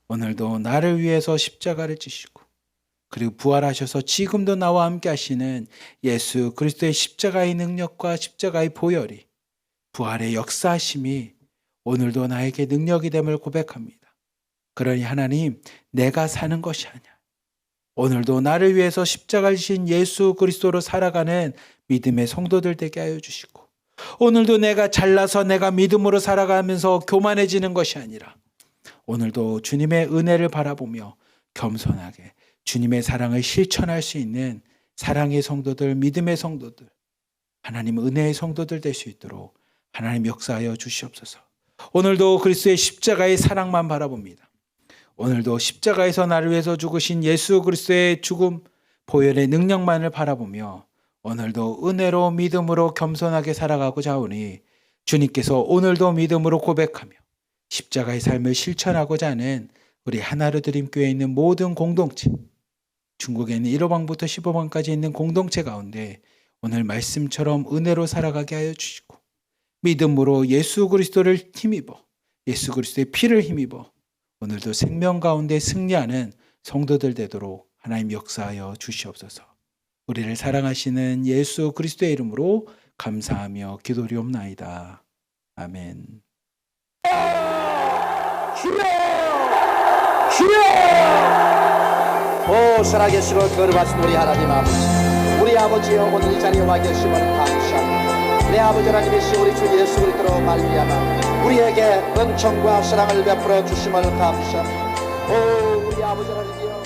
오늘도 나를 위해서 십자가를 지시고 그리고 부활하셔서 지금도 나와 함께 하시는 예수 그리스도의 십자가의 능력과 십자가의 보혈이 부활의 역사하심이 오늘도 나에게 능력이 됨을 고백합니다. 그러니 하나님, 내가 사는 것이 아니야. 오늘도 나를 위해서 십자가를 지신 예수 그리스도로 살아가는 믿음의 성도들 되게 하여 주시고, 오늘도 내가 잘나서 내가 믿음으로 살아가면서 교만해지는 것이 아니라 오늘도 주님의 은혜를 바라보며 겸손하게 주님의 사랑을 실천할 수 있는 사랑의 성도들, 믿음의 성도들, 하나님 은혜의 성도들 될 수 있도록 하나님 역사하여 주시옵소서. 오늘도 그리스도의 십자가의 사랑만 바라봅니다. 오늘도 십자가에서 나를 위해서 죽으신 예수 그리스도의 죽음, 보혈의 능력만을 바라보며 오늘도 은혜로 믿음으로 겸손하게 살아가고자 하오니 주님께서 오늘도 믿음으로 고백하며 십자가의 삶을 실천하고자 하는 우리 하나로드림교회에 있는 모든 공동체, 중국에는 1호방부터 15방까지 있는 공동체 가운데 오늘 말씀처럼 은혜로 살아가게 하여 주시고 믿음으로 예수 그리스도를 힘입어 예수 그리스도의 피를 힘입어 오늘도 생명 가운데 승리하는 성도들 되도록 하나님 역사하여 주시옵소서. 우리를 사랑하시는 예수 그리스도의 이름으로 감사하며 기도리옵나이다. 아멘. 오 살아계시고 거룩하신 우리 하나님 아버지, 우리 아버지여 오늘 이 자리에 와 계심을 감사합니다. 내 아버지 하나님이시 우리 주 예수 그리스도로 말미암아 우리에게 은총과 사랑을 베풀어 주심을 감사합니다. 오 우리 아버지 하나님이여